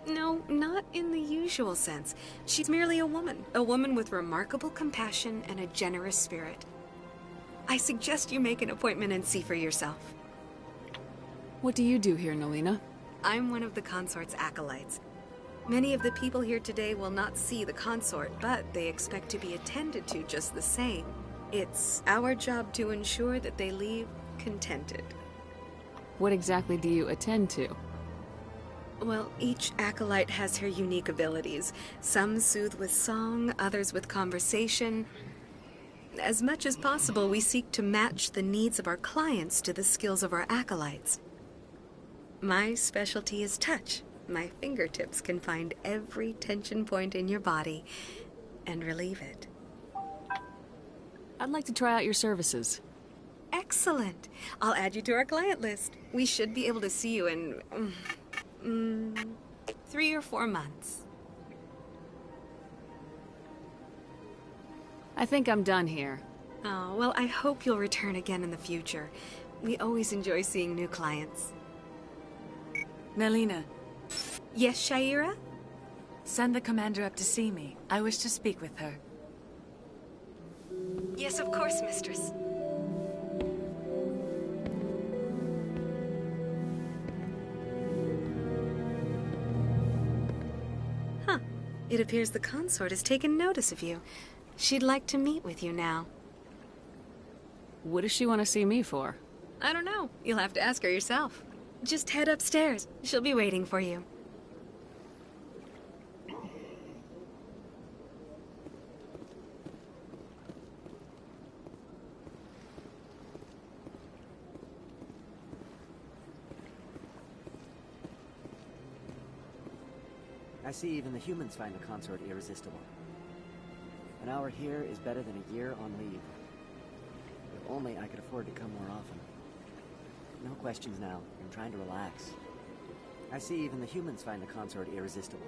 No, not in the usual sense. She's merely a woman with remarkable compassion and a generous spirit. I suggest you make an appointment and see for yourself. What do you do here, Naelina? I'm one of the consort's acolytes. Many of the people here today will not see the consort, but they expect to be attended to just the same. It's our job to ensure that they leave contented. What exactly do you attend to? Well, each acolyte has her unique abilities. Some soothe with song, others with conversation. As much as possible, we seek to match the needs of our clients to the skills of our acolytes. My specialty is touch. My fingertips can find every tension point in your body and relieve it. I'd like to try out your services. Excellent. I'll add you to our client list. We should be able to see you in 3 or 4 months. I think I'm done here. Oh, well, I hope you'll return again in the future. We always enjoy seeing new clients. Naelina. Yes, Shaira? Send the commander up to see me. I wish to speak with her. Yes, of course, mistress. Huh. It appears the consort has taken notice of you. She'd like to meet with you now. What does she want to see me for? I don't know. You'll have to ask her yourself. Just head upstairs. She'll be waiting for you. I see even the humans find the consort irresistible. An hour here is better than a year on leave. If only I could afford to come more often. No questions now. I'm trying to relax. I see even the humans find the consort irresistible.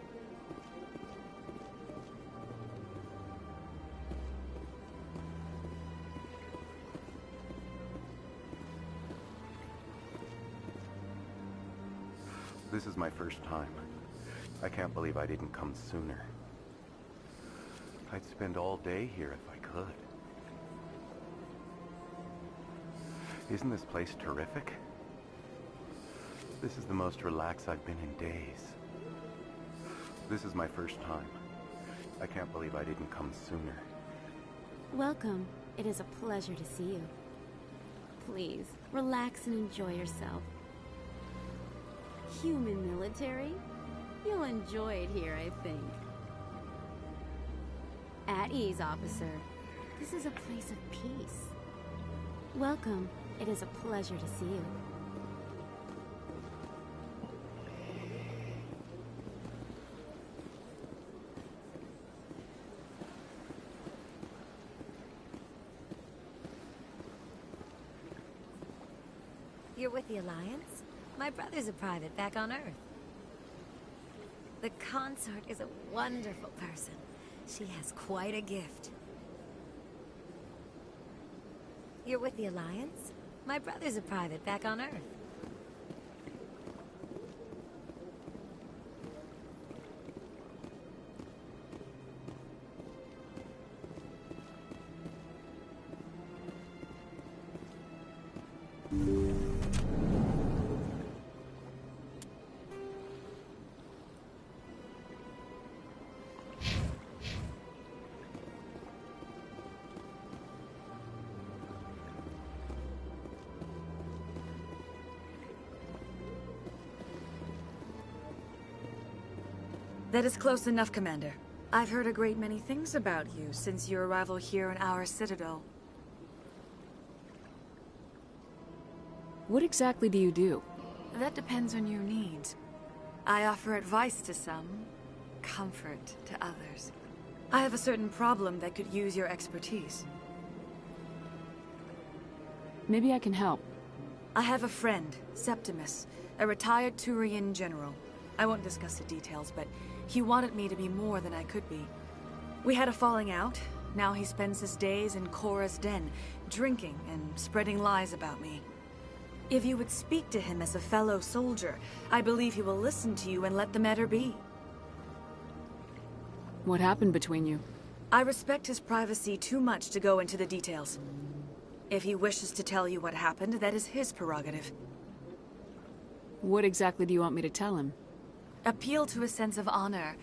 This is my first time. I can't believe I didn't come sooner. I'd spend all day here if I could. Isn't this place terrific? This is the most relaxed I've been in days. This is my first time. I can't believe I didn't come sooner. Welcome. It is a pleasure to see you. Please, relax and enjoy yourself. Human military? You'll enjoy it here, I think. At ease, officer. This is a place of peace. Welcome. It is a pleasure to see you. You're with the Alliance? My brother's a private back on Earth. The consort is a wonderful person. She has quite a gift. You're with the Alliance? My brother's a private back on Earth. That is close enough, Commander. I've heard a great many things about you since your arrival here in our Citadel. What exactly do you do? That depends on your needs. I offer advice to some, comfort to others. I have a certain problem that could use your expertise. Maybe I can help. I have a friend, Septimus, a retired Turian general. I won't discuss the details, but he wanted me to be more than I could be. We had a falling out. Now he spends his days in Cora's den, drinking and spreading lies about me. If you would speak to him as a fellow soldier, I believe he will listen to you and let the matter be. What happened between you? I respect his privacy too much to go into the details. If he wishes to tell you what happened, that is his prerogative. What exactly do you want me to tell him? Appeal to his sense of honor.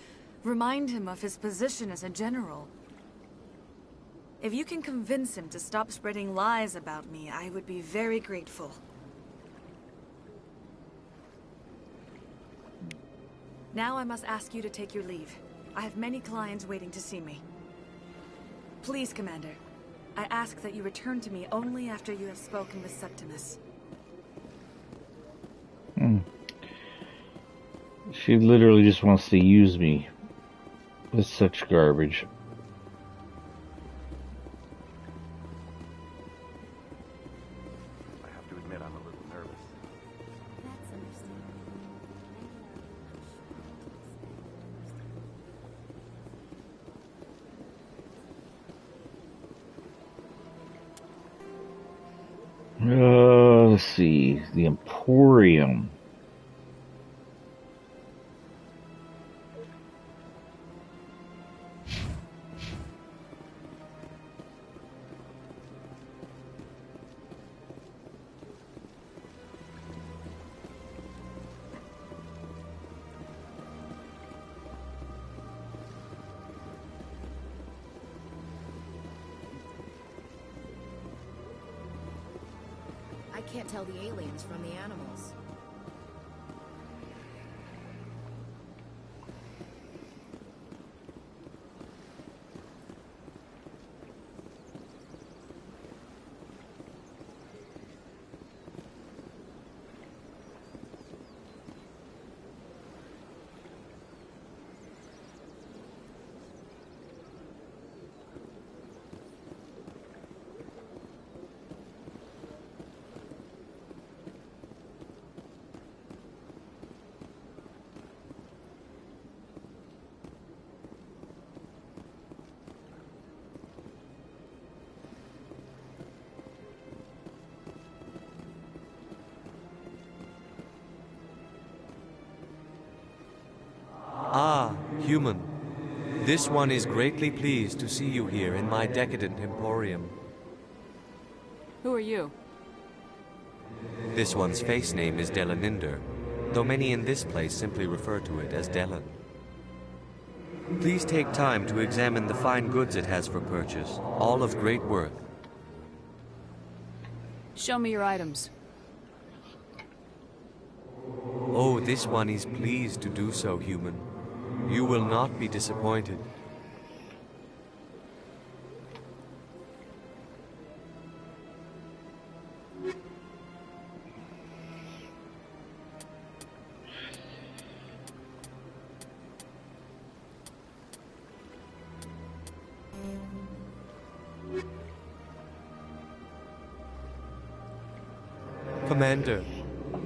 Remind him of his position as a general. If you can convince him to stop spreading lies about me, I would be very grateful. Now I must ask you to take your leave. I have many clients waiting to see me. Please, Commander. I ask that you return to me only after you have spoken with Septimus. She literally just wants to use me. It's such garbage. I have to admit I'm a little nervous. That's understandable. Let's see. The Emporium. I can't tell the aliens from the animals. Ah, human. This one is greatly pleased to see you here in my decadent emporium. Who are you? This one's face name is Delaninder, though many in this place simply refer to it as Delan. Please take time to examine the fine goods it has for purchase, all of great worth. Show me your items. Oh, this one is pleased to do so, human. You will not be disappointed. Commander,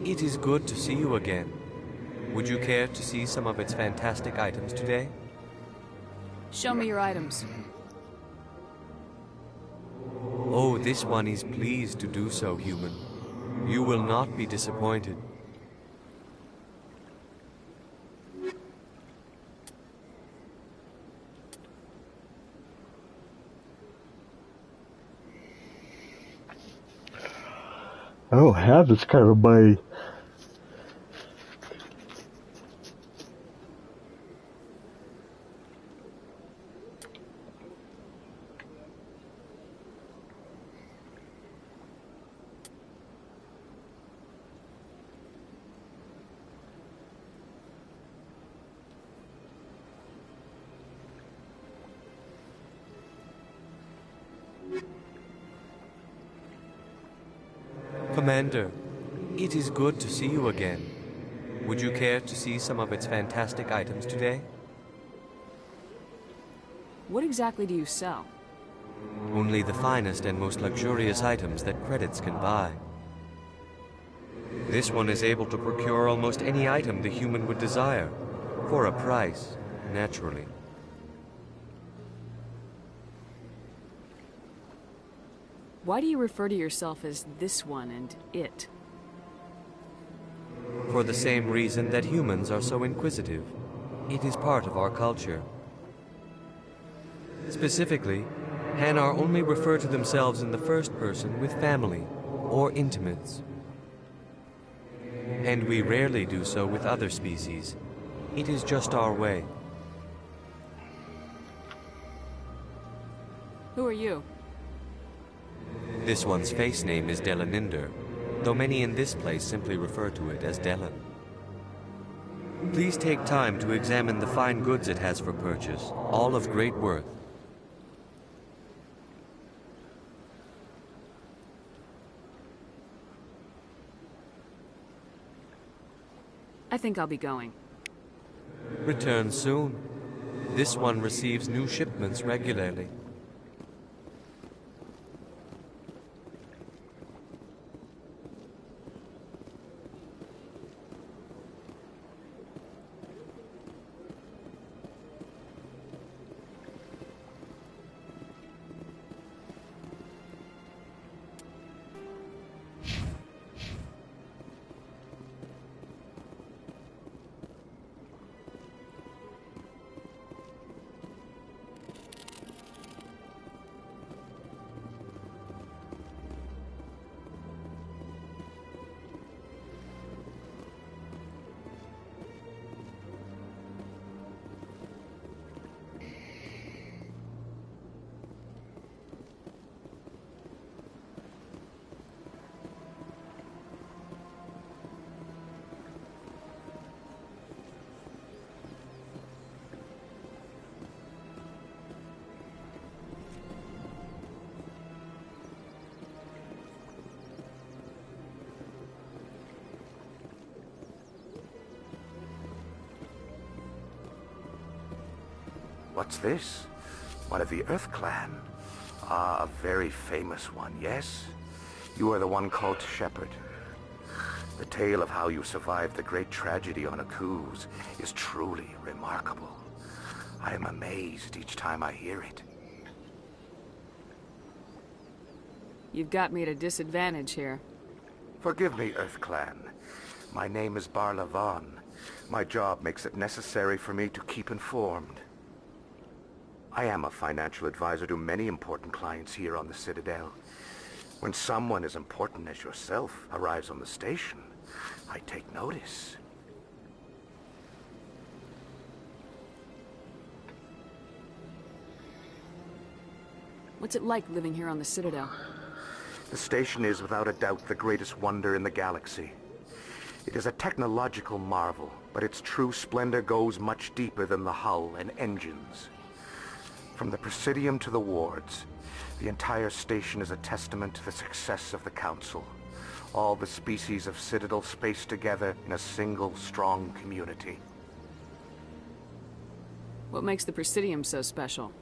it is good to see you again. Would you care to see some of its fantastic items today? Show me your items. Oh, this one is pleased to do so, human. You will not be disappointed. I don't have this kind of money. Commander, it is good to see you again. Would you care to see some of its fantastic items today? What exactly do you sell? Only the finest and most luxurious items that credits can buy. This one is able to procure almost any item the human would desire, for a price, naturally. Why do you refer to yourself as this one and it? For the same reason that humans are so inquisitive. It is part of our culture. Specifically, Hanar only refer to themselves in the first person with family or intimates. And we rarely do so with other species. It is just our way. Who are you? This one's face name is Delaninder, though many in this place simply refer to it as Delan. Please take time to examine the fine goods it has for purchase, all of great worth. I think I'll be going. Return soon. This one receives new shipments regularly. What's this? One of the Earth Clan. Ah, a very famous one, yes? You are the one called Shepherd. The tale of how you survived the great tragedy on Akuz is truly remarkable. I am amazed each time I hear it. You've got me at a disadvantage here. Forgive me, Earth Clan. My name is Barla Vaughn. My job makes it necessary for me to keep informed. I am a financial advisor to many important clients here on the Citadel. When someone as important as yourself arrives on the station, I take notice. What's it like living here on the Citadel? The station is without a doubt the greatest wonder in the galaxy. It is a technological marvel, but its true splendor goes much deeper than the hull and engines. From the Presidium to the wards, the entire station is a testament to the success of the Council. All the species of Citadel spaced together in a single, strong community. What makes the Presidium so special?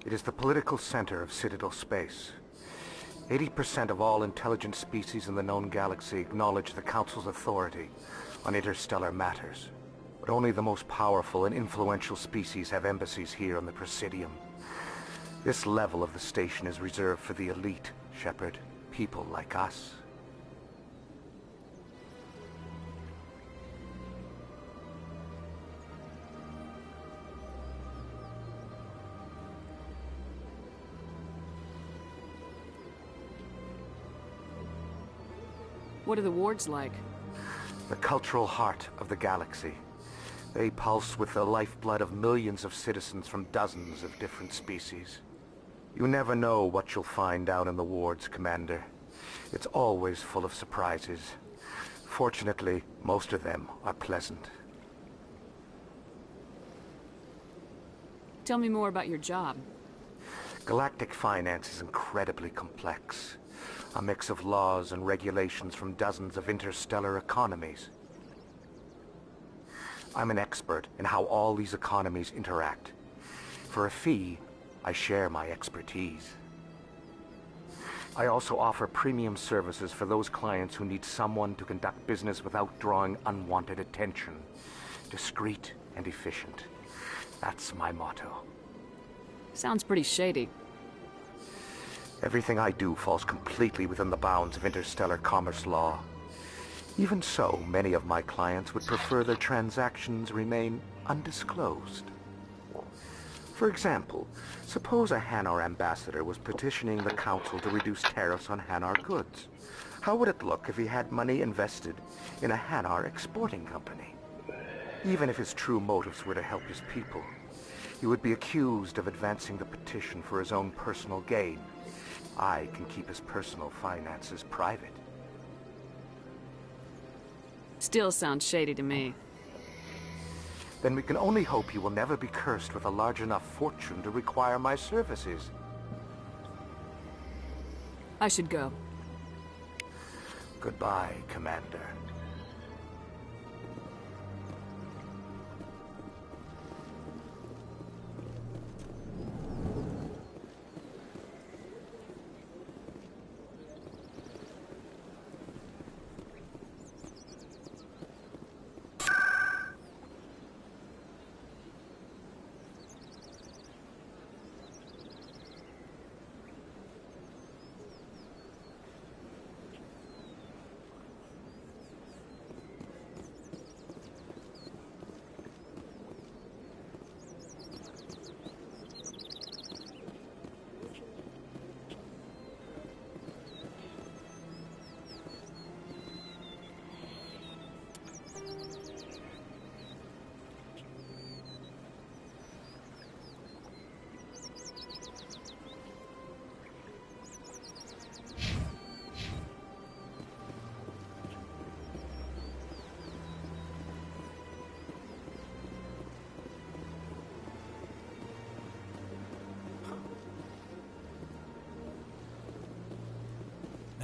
It is the political center of Citadel space. 80% of all intelligent species in the known galaxy acknowledge the Council's authority on interstellar matters. But only the most powerful and influential species have embassies here on the Presidium. This level of the station is reserved for the elite, Shepherd. People like us. What are the wards like? The cultural heart of the galaxy. They pulse with the lifeblood of millions of citizens from dozens of different species. You never know what you'll find down in the wards, Commander. It's always full of surprises. Fortunately, most of them are pleasant. Tell me more about your job. Galactic finance is incredibly complex. A mix of laws and regulations from dozens of interstellar economies. I'm an expert in how all these economies interact. For a fee, I share my expertise. I also offer premium services for those clients who need someone to conduct business without drawing unwanted attention. Discreet and efficient. That's my motto. Sounds pretty shady. Everything I do falls completely within the bounds of interstellar commerce law. Even so, many of my clients would prefer their transactions remain undisclosed. For example, suppose a Hanar ambassador was petitioning the Council to reduce tariffs on Hanar goods. How would it look if he had money invested in a Hanar exporting company? Even if his true motives were to help his people, he would be accused of advancing the petition for his own personal gain. I can keep his personal finances private. Still sounds shady to me. Then we can only hope you will never be cursed with a large enough fortune to require my services. I should go. Goodbye, Commander.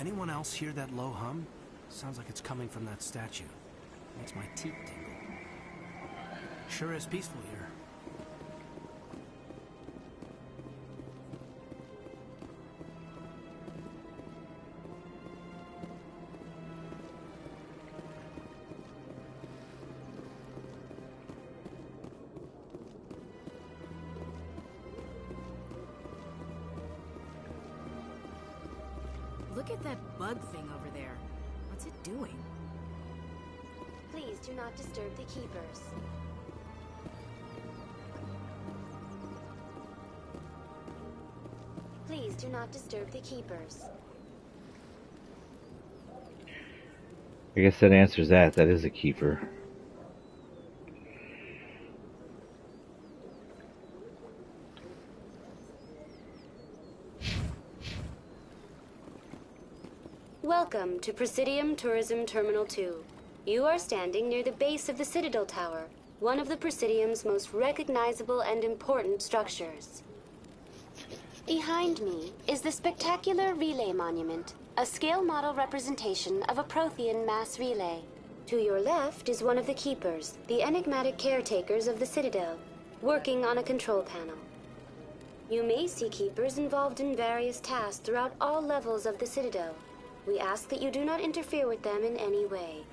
Anyone else hear that low hum? Sounds like it's coming from that statue. Makes my teeth tingle. Sure is peaceful here. Look at that bug thing over there. What's it doing? Please do not disturb the keepers. Please do not disturb the keepers. I guess that answers that. That is a keeper. Welcome to Presidium Tourism Terminal 2. You are standing near the base of the Citadel Tower, one of the Presidium's most recognizable and important structures. Behind me is the spectacular Relay Monument, a scale model representation of a Prothean mass relay. To your left is one of the Keepers, the enigmatic caretakers of the Citadel, working on a control panel. You may see Keepers involved in various tasks throughout all levels of the Citadel. We ask that you do not interfere with them in any way.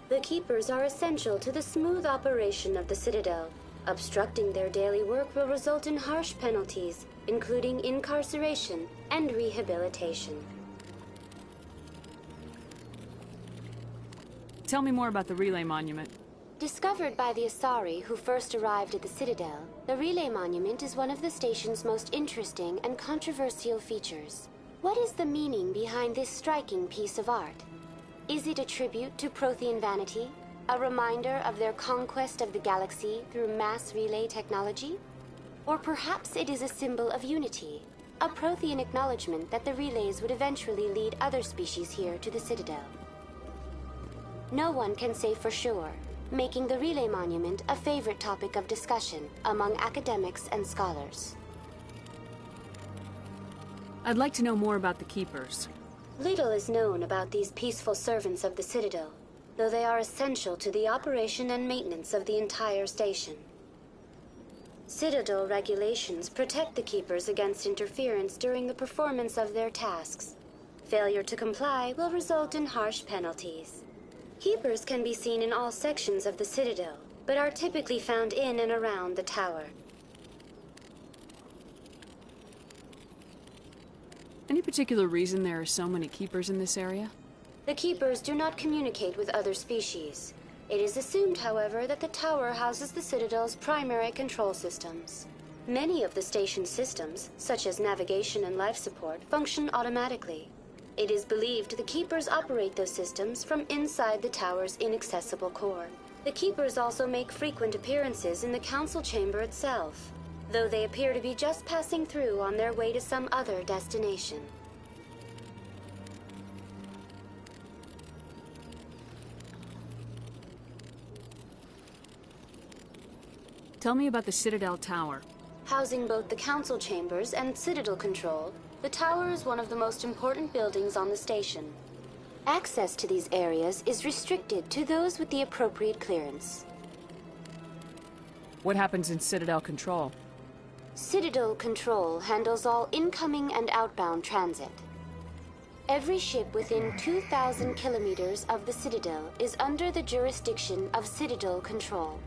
The Keepers are essential to the smooth operation of the Citadel. Obstructing their daily work will result in harsh penalties, including incarceration and rehabilitation. Tell me more about the Relay Monument. Discovered by the Asari who first arrived at the Citadel, the Relay Monument is one of the station's most interesting and controversial features. What is the meaning behind this striking piece of art? Is it a tribute to Prothean vanity? A reminder of their conquest of the galaxy through mass relay technology? Or perhaps it is a symbol of unity, a Prothean acknowledgement that the relays would eventually lead other species here to the Citadel. No one can say for sure, making the Relay Monument a favorite topic of discussion among academics and scholars. I'd like to know more about the Keepers. Little is known about these peaceful servants of the Citadel, though they are essential to the operation and maintenance of the entire station. Citadel regulations protect the Keepers against interference during the performance of their tasks. Failure to comply will result in harsh penalties. Keepers can be seen in all sections of the Citadel, but are typically found in and around the tower. Any particular reason there are so many Keepers in this area? The Keepers do not communicate with other species. It is assumed, however, that the tower houses the Citadel's primary control systems. Many of the station's systems, such as navigation and life support, function automatically. It is believed the Keepers operate those systems from inside the tower's inaccessible core. The Keepers also make frequent appearances in the Council chamber itself, though they appear to be just passing through on their way to some other destination. Tell me about the Citadel Tower. Housing both the Council chambers and Citadel control, the tower is one of the most important buildings on the station. Access to these areas is restricted to those with the appropriate clearance. What happens in Citadel Control? Citadel Control handles all incoming and outbound transit. Every ship within 2,000 kilometers of the Citadel is under the jurisdiction of Citadel Control.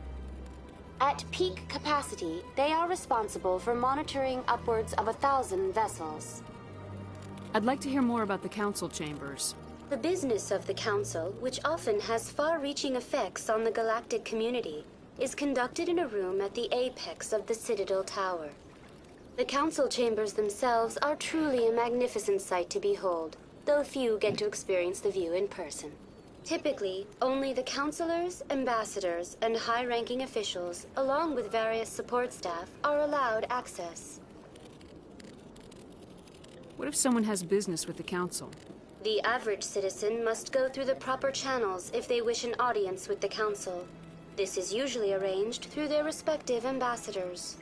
At peak capacity, they are responsible for monitoring upwards of 1,000 vessels. I'd like to hear more about the Council chambers. The business of the Council, which often has far-reaching effects on the galactic community, is conducted in a room at the apex of the Citadel Tower. The Council chambers themselves are truly a magnificent sight to behold, though few get to experience the view in person. Typically, only the councilors, ambassadors, and high-ranking officials, along with various support staff, are allowed access. What if someone has business with the Council? The average citizen must go through the proper channels if they wish an audience with the Council. This is usually arranged through their respective ambassadors.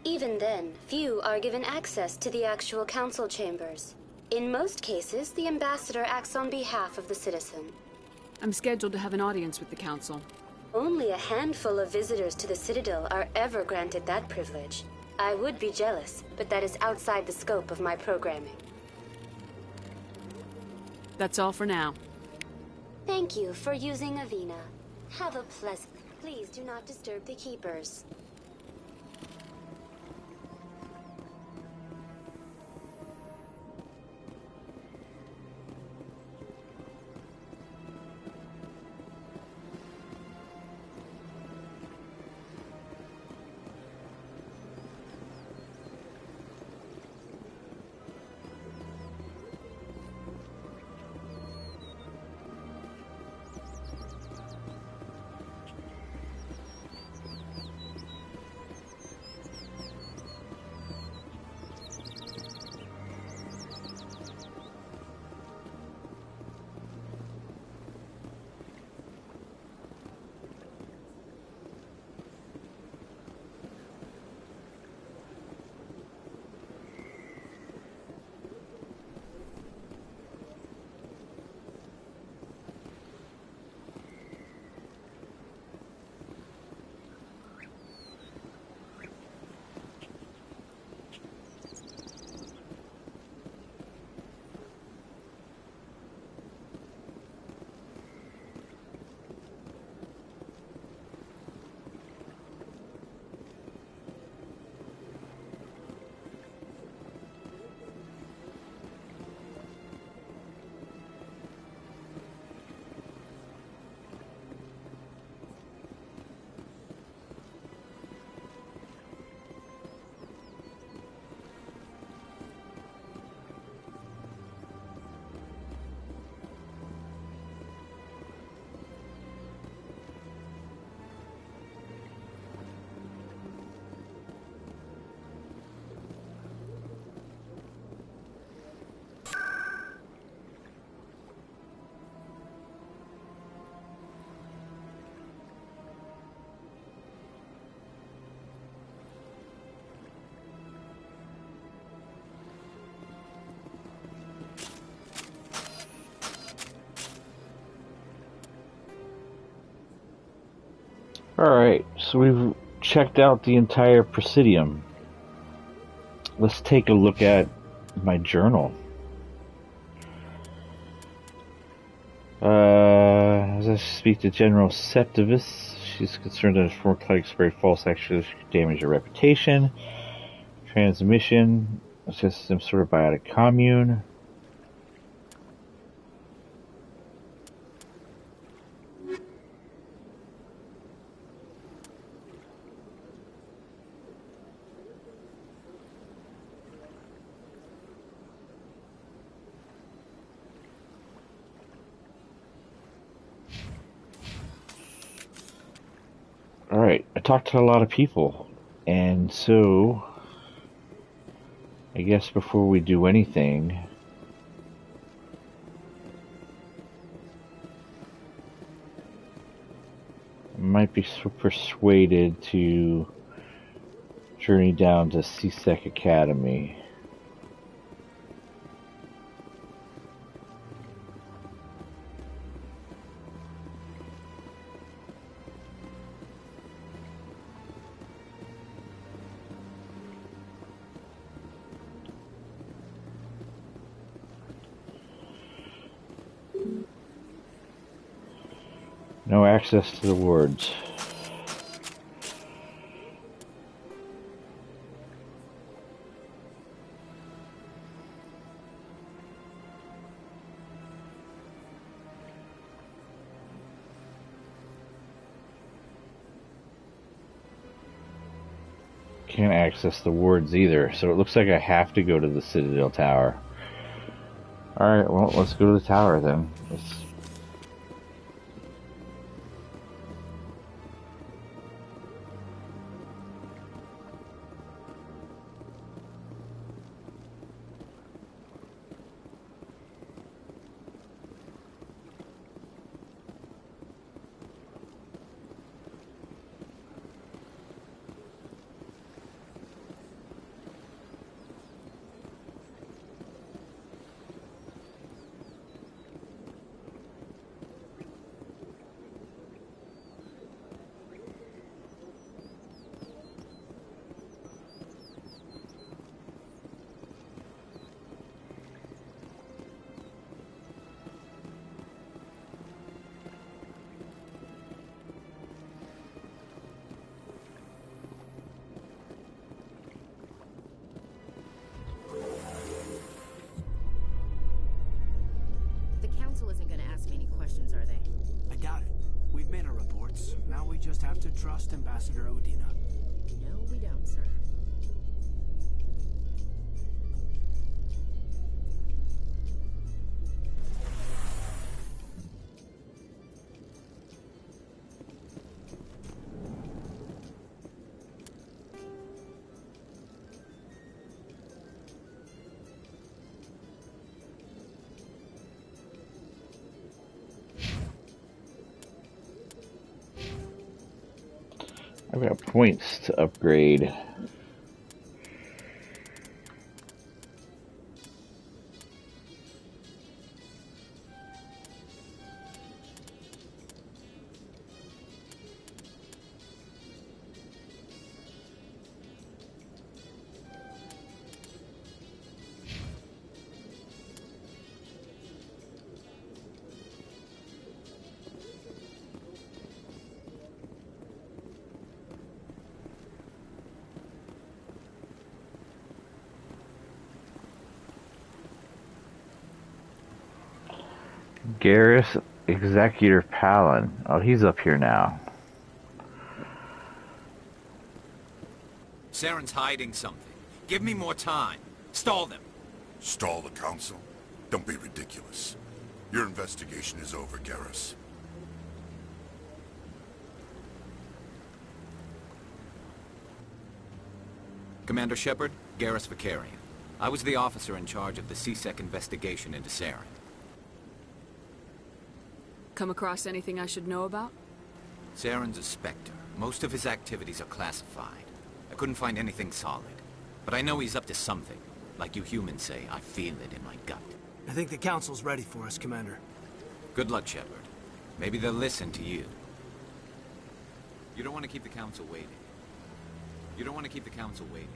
Even then, few are given access to the actual Council chambers. In most cases, the ambassador acts on behalf of the citizen. I'm scheduled to have an audience with the Council. Only a handful of visitors to the Citadel are ever granted that privilege. I would be jealous, but that is outside the scope of my programming. That's all for now. Thank you for using Avina. Have a pleasant... Please do not disturb the Keepers. Alright, so we've checked out the entire Presidium. Let's take a look at my journal. As I speak to General Septimus, she's concerned that his former colleagues spread false actions damage her reputation. Transmission, it's just some sort of biotic commune. Alright, I talked to a lot of people, and so I guess before we do anything, I might be persuaded to journey down to CSEC Academy. No access to the wards. Can't access the wards either, so it looks like I have to go to the Citadel Tower. Alright, well, let's go to the tower then. Isn't going to ask me any questions, are they? I doubt it. We've made our reports. Now we just have to trust Ambassador Odina. No, we don't, sir. I've got points to upgrade. Garrus Executor Palin. Oh, he's up here now. Saren's hiding something. Give me more time. Stall them. Stall the Council? Don't be ridiculous. Your investigation is over, Garrus. Commander Shepard, Garrus Vakarian. I was the officer in charge of the CSEC investigation into Saren. Come across anything I should know about? Saren's a Spectre. Most of his activities are classified. I couldn't find anything solid. But I know he's up to something. Like you humans say, I feel it in my gut. I think the Council's ready for us, Commander. Good luck, Shepard. Maybe they'll listen to you. You don't want to keep the Council waiting. You don't want to keep the Council waiting.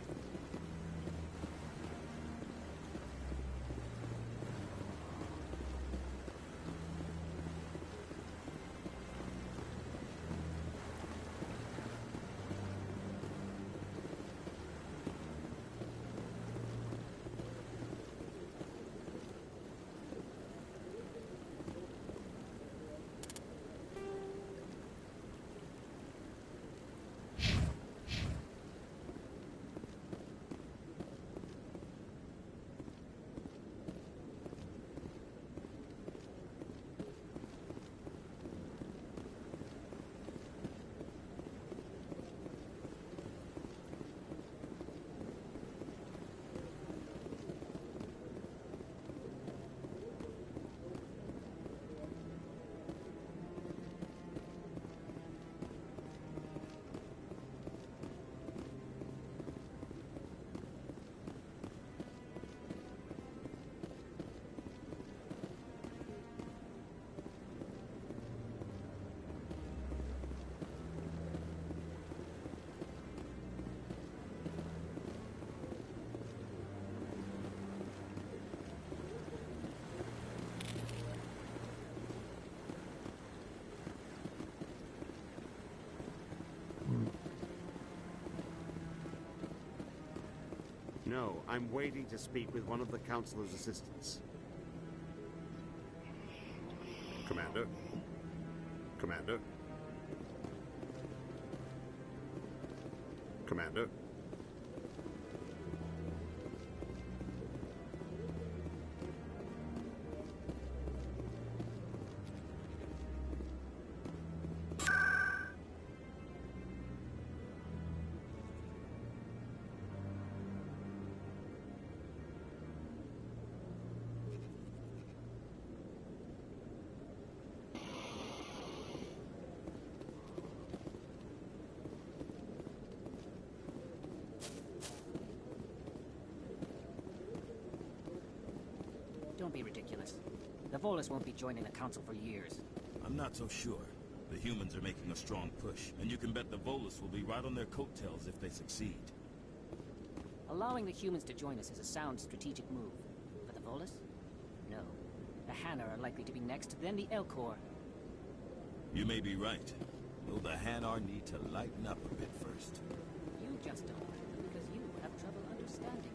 No, I'm waiting to speak with one of the Councilor's assistants. Commander? Commander? Commander? Don't be ridiculous. The Volus won't be joining the Council for years. I'm not so sure. The humans are making a strong push, and you can bet the Volus will be right on their coattails if they succeed. Allowing the humans to join us is a sound strategic move. But the Volus? No. The Hanar are likely to be next, then the Alcor. You may be right. Though the Hanar need to lighten up a bit first. You just don't, because you have trouble understanding them.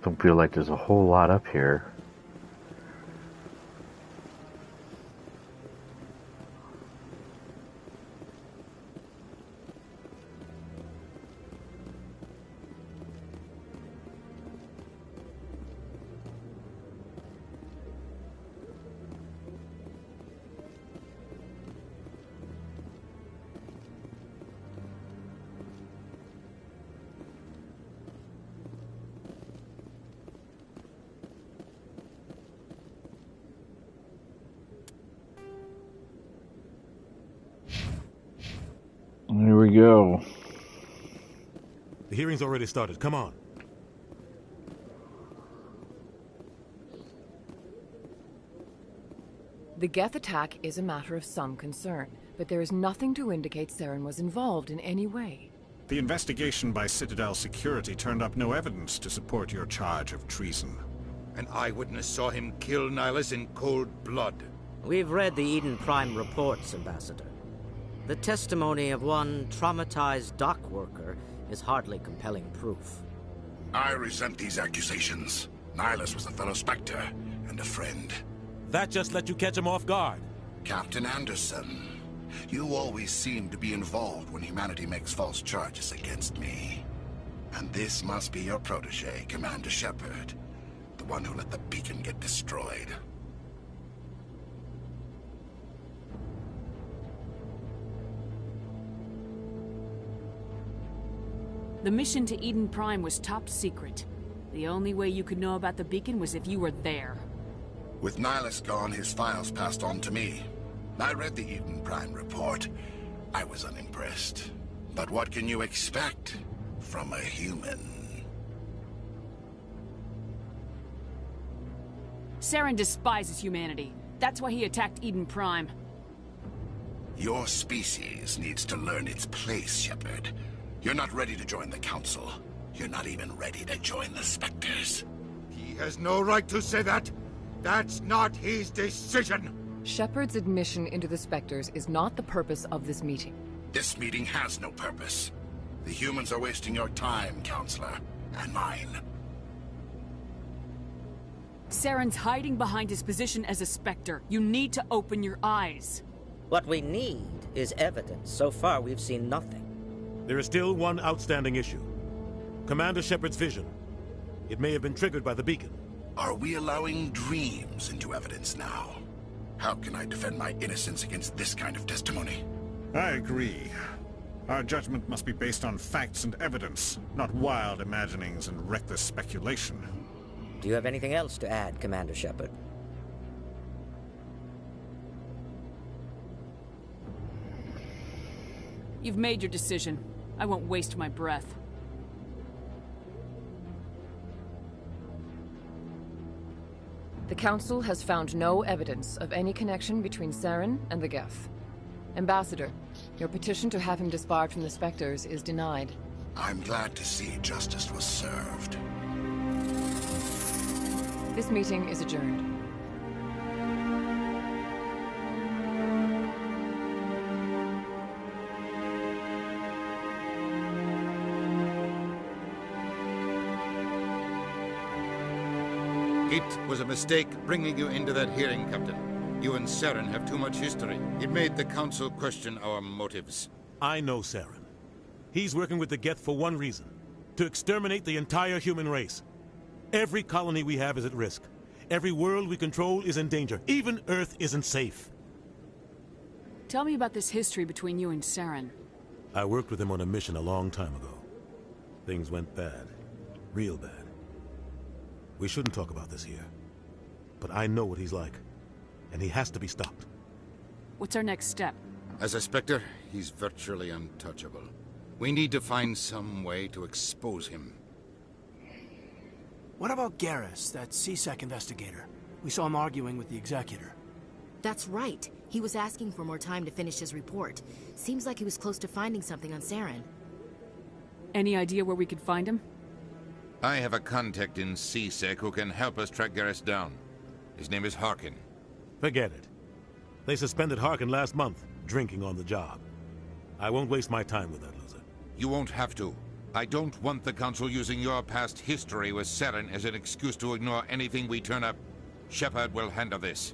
Don't feel like there's a whole lot up here. Here we go. The hearing's already started. Come on. The Geth attack is a matter of some concern, but there is nothing to indicate Saren was involved in any way. The investigation by Citadel Security turned up no evidence to support your charge of treason. An eyewitness saw him kill Nihilus in cold blood. We've read the Eden Prime reports, Ambassador. The testimony of one traumatized dock worker is hardly compelling proof. I resent these accusations. Nihilus was a fellow Spectre and a friend. That just let you catch him off guard. Captain Anderson, you always seem to be involved when humanity makes false charges against me. And this must be your protege, Commander Shepard. the one who let the beacon get destroyed. The mission to Eden Prime was top secret. The only way you could know about the beacon was if you were there. With Nihilus gone, his files passed on to me. I read the Eden Prime report. I was unimpressed. But what can you expect from a human? Saren despises humanity. That's why he attacked Eden Prime. Your species needs to learn its place, Shepard. You're not ready to join the Council. You're not even ready to join the Spectres. He has no right to say that. That's not his decision. Shepard's admission into the Spectres is not the purpose of this meeting. This meeting has no purpose. The humans are wasting your time, Counselor, and mine. Saren's hiding behind his position as a Spectre. You need to open your eyes. What we need is evidence. So far, we've seen nothing. There is still one outstanding issue. Commander Shepard's vision. It may have been triggered by the beacon. Are we allowing dreams into evidence now? How can I defend my innocence against this kind of testimony? I agree. Our judgment must be based on facts and evidence, not wild imaginings and reckless speculation. Do you have anything else to add, Commander Shepard? You've made your decision. I won't waste my breath. The Council has found no evidence of any connection between Saren and the Geth. Ambassador, your petition to have him disbarred from the Spectres is denied. I'm glad to see justice was served. This meeting is adjourned. It was a mistake bringing you into that hearing, Captain. You and Saren have too much history. It made the Council question our motives. I know Saren. He's working with the Geth for one reason. To exterminate the entire human race. Every colony we have is at risk. Every world we control is in danger. Even Earth isn't safe. Tell me about this history between you and Saren. I worked with him on a mission a long time ago. Things went bad. Real bad. We shouldn't talk about this here. But I know what he's like. And he has to be stopped. What's our next step? As a Spectre, he's virtually untouchable. We need to find some way to expose him. What about Garrus, that CSEC investigator? We saw him arguing with the Executor. That's right. He was asking for more time to finish his report. Seems like he was close to finding something on Saren. Any idea where we could find him? I have a contact in CSEC who can help us track Garrus down. His name is Harkin. Forget it. They suspended Harkin last month, drinking on the job. I won't waste my time with that loser. You won't have to. I don't want the Council using your past history with Saren as an excuse to ignore anything we turn up. Shepard will handle this.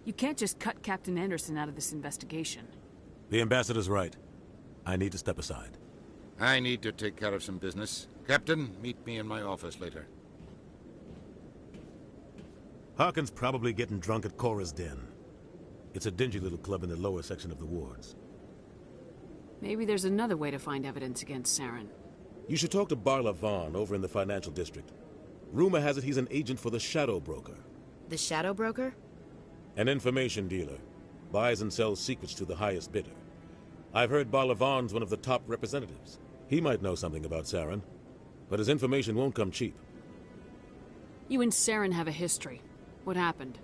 You can't just cut Captain Anderson out of this investigation. The Ambassador's right. I need to step aside. I need to take care of some business. Captain, meet me in my office later. Harkin's probably getting drunk at Cora's Den. It's a dingy little club in the lower section of the wards. Maybe there's another way to find evidence against Saren. You should talk to Barla Vaughn over in the financial district. Rumor has it he's an agent for the Shadow Broker. The Shadow Broker? An information dealer. Buys and sells secrets to the highest bidder. I've heard Barla Vaughn's one of the top representatives. He might know something about Saren, but his information won't come cheap. You and Saren have a history. What happened?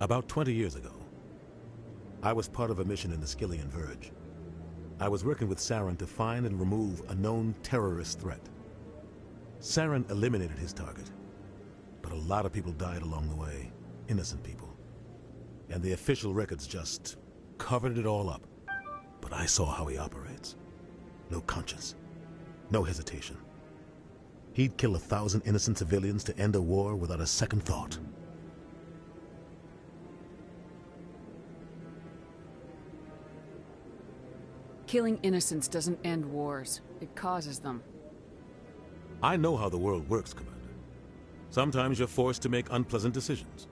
About 20 years ago, I was part of a mission in the Skillian Verge. I was working with Saren to find and remove a known terrorist threat. Saren eliminated his target, but a lot of people died along the way, innocent people. And the official records just covered it all up. But I saw how he operates. No conscience, no hesitation. He'd kill 1,000 innocent civilians to end a war without a second thought. Killing innocents doesn't end wars. It causes them. I know how the world works, Commander. Sometimes you're forced to make unpleasant decisions.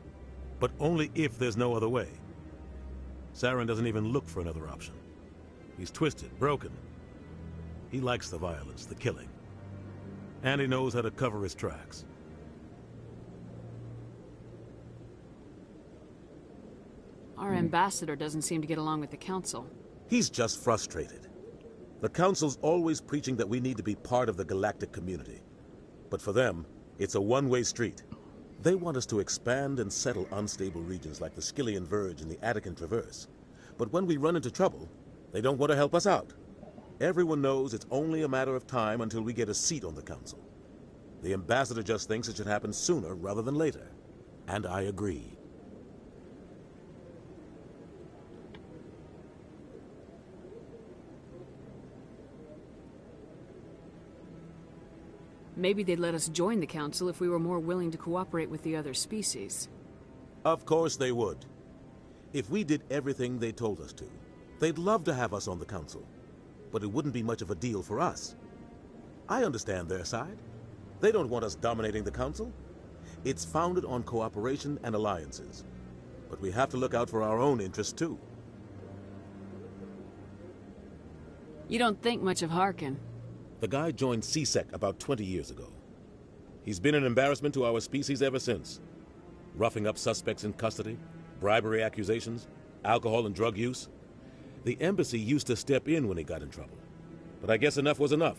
But only if there's no other way. Saren doesn't even look for another option. He's twisted, broken. He likes the violence, the killing. And he knows how to cover his tracks. Our ambassador doesn't seem to get along with the Council. He's just frustrated. The Council's always preaching that we need to be part of the galactic community. But for them, it's a one-way street. They want us to expand and settle unstable regions like the Skillian Verge and the Attican Traverse. But when we run into trouble, they don't want to help us out. Everyone knows it's only a matter of time until we get a seat on the Council. The ambassador just thinks it should happen sooner rather than later. And I agree. Maybe they'd let us join the Council if we were more willing to cooperate with the other species. Of course they would. If we did everything they told us to, they'd love to have us on the Council. But it wouldn't be much of a deal for us. I understand their side. They don't want us dominating the Council. It's founded on cooperation and alliances. But we have to look out for our own interests, too. You don't think much of Harkin. The guy joined CSEC about 20 years ago. He's been an embarrassment to our species ever since. Roughing up suspects in custody, bribery accusations, alcohol and drug use. The embassy used to step in when he got in trouble. But I guess enough was enough.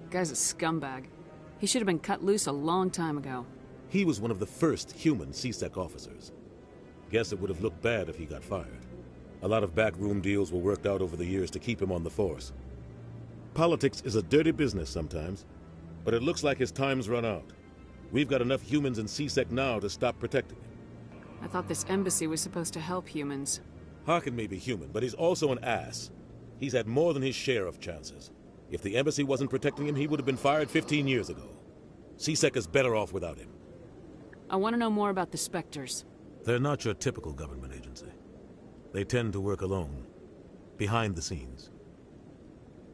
Guy's a scumbag. He should have been cut loose a long time ago. He was one of the first human CSEC officers. Guess it would have looked bad if he got fired. A lot of backroom deals were worked out over the years to keep him on the force. Politics is a dirty business sometimes, but it looks like his time's run out. We've got enough humans in CSEC now to stop protecting him. I thought this embassy was supposed to help humans. Harkin may be human, but he's also an ass. He's had more than his share of chances. If the embassy wasn't protecting him, he would have been fired 15 years ago. CSEC is better off without him. I want to know more about the Spectres. They're not your typical government agency. They tend to work alone, behind the scenes.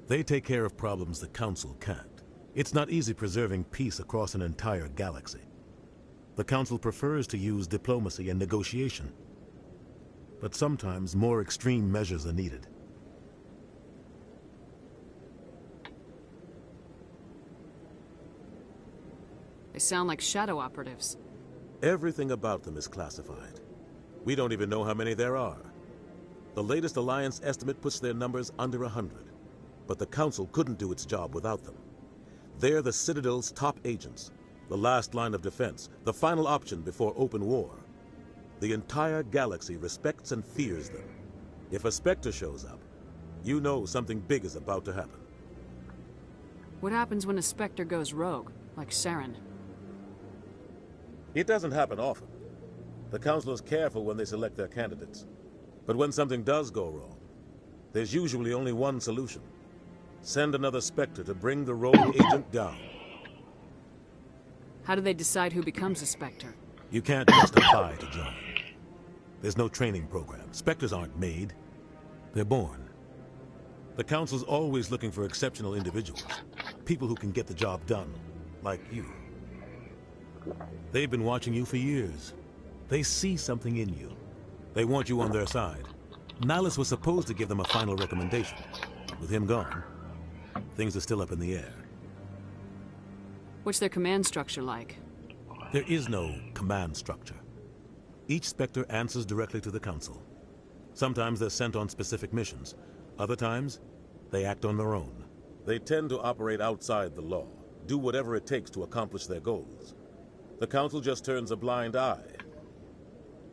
They take care of problems the Council can't. It's not easy preserving peace across an entire galaxy. The Council prefers to use diplomacy and negotiation. But sometimes more extreme measures are needed. They sound like shadow operatives. Everything about them is classified. We don't even know how many there are. The latest Alliance estimate puts their numbers under 100. But the Council couldn't do its job without them. They're the Citadel's top agents, the last line of defense, the final option before open war. The entire galaxy respects and fears them. If a Spectre shows up, you know something big is about to happen. What happens when a Spectre goes rogue, like Saren? It doesn't happen often. The Council is careful when they select their candidates. But when something does go wrong, there's usually only one solution. Send another Spectre to bring the rogue agent down. How do they decide who becomes a Spectre? You can't just apply to join. There's no training program. Spectres aren't made. They're born. The Council's always looking for exceptional individuals. People who can get the job done, like you. They've been watching you for years. They see something in you. They want you on their side. Nihilus was supposed to give them a final recommendation. With him gone, things are still up in the air. What's their command structure like? There is no command structure. Each Spectre answers directly to the Council. Sometimes they're sent on specific missions. Other times, they act on their own. They tend to operate outside the law, do whatever it takes to accomplish their goals. The Council just turns a blind eye.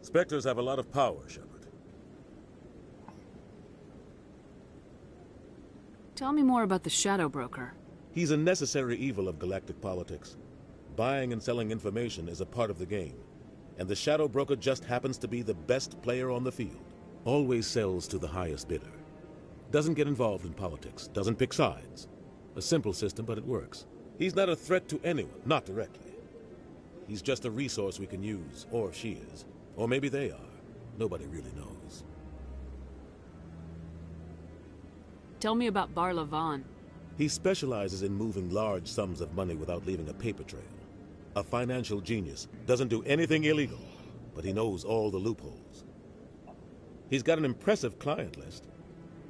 Spectres have a lot of power, Shepard. Tell me more about the Shadow Broker. He's a necessary evil of galactic politics. Buying and selling information is a part of the game, and the Shadow Broker just happens to be the best player on the field. Always sells to the highest bidder. Doesn't get involved in politics, doesn't pick sides. A simple system, but it works. He's not a threat to anyone, not directly. He's just a resource we can use, or she is. Or maybe they are. Nobody really knows. Tell me about Barla Vaughn. He specializes in moving large sums of money without leaving a paper trail. A financial genius. Doesn't do anything illegal, but he knows all the loopholes. He's got an impressive client list.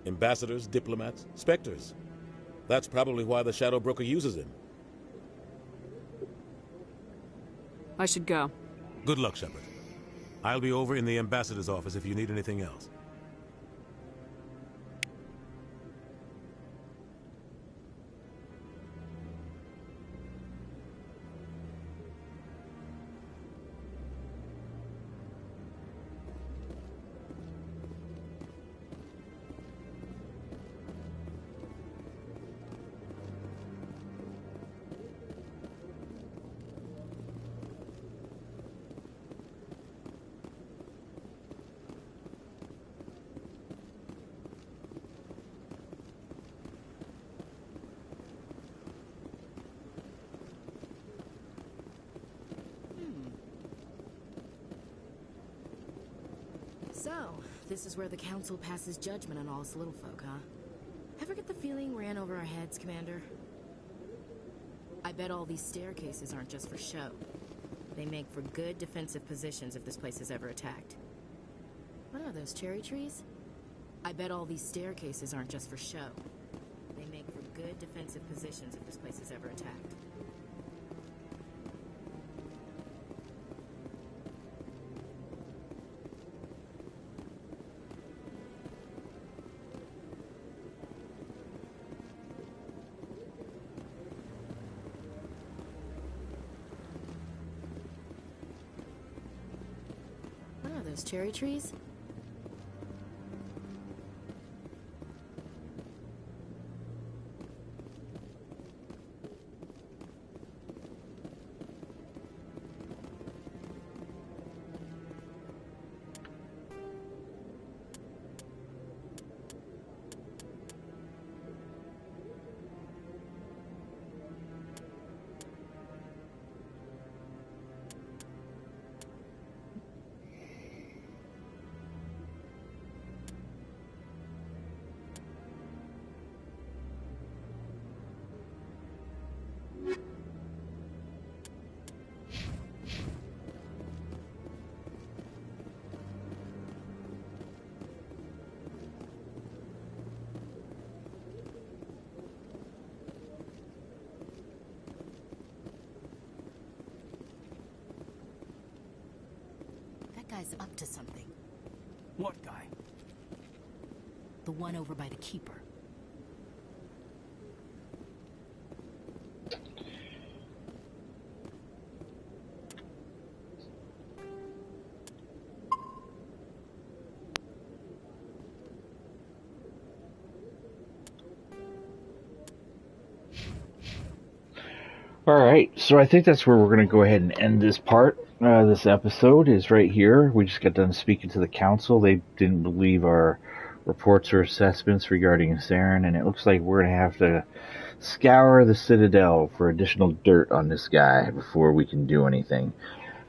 Ambassadors, diplomats, specters. That's probably why the Shadow Broker uses him. I should go. Good luck, Shepard. I'll be over in the ambassador's office if you need anything else. So, this is where the Council passes judgment on all us little folk, huh? Ever get the feeling we're in over our heads, Commander? I bet all these staircases aren't just for show. They make for good defensive positions if this place is ever attacked. What are those, cherry trees? I bet all these staircases aren't just for show. They make for good defensive positions if this place is ever attacked. Those cherry trees? Guy's up to something. What guy? The one over by the Keeper. Alright, so I think that's where we're going to go ahead and end this part. This episode is right here. We just got done speaking to the Council. They didn't believe our reports or assessments regarding Saren, and it looks like we're going to have to scour the Citadel for additional dirt on this guy before we can do anything.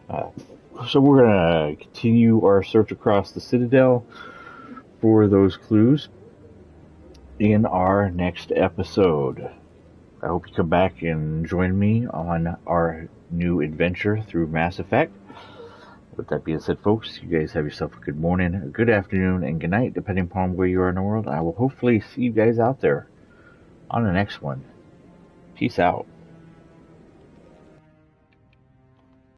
So we're going to continue our search across the Citadel for those clues in our next episode. I hope you come back and join me on our new adventure through Mass Effect. With that being said, folks, you guys have yourself a good morning, a good afternoon, and good night, depending upon where you are in the world. I will hopefully see you guys out there on the next one. Peace out.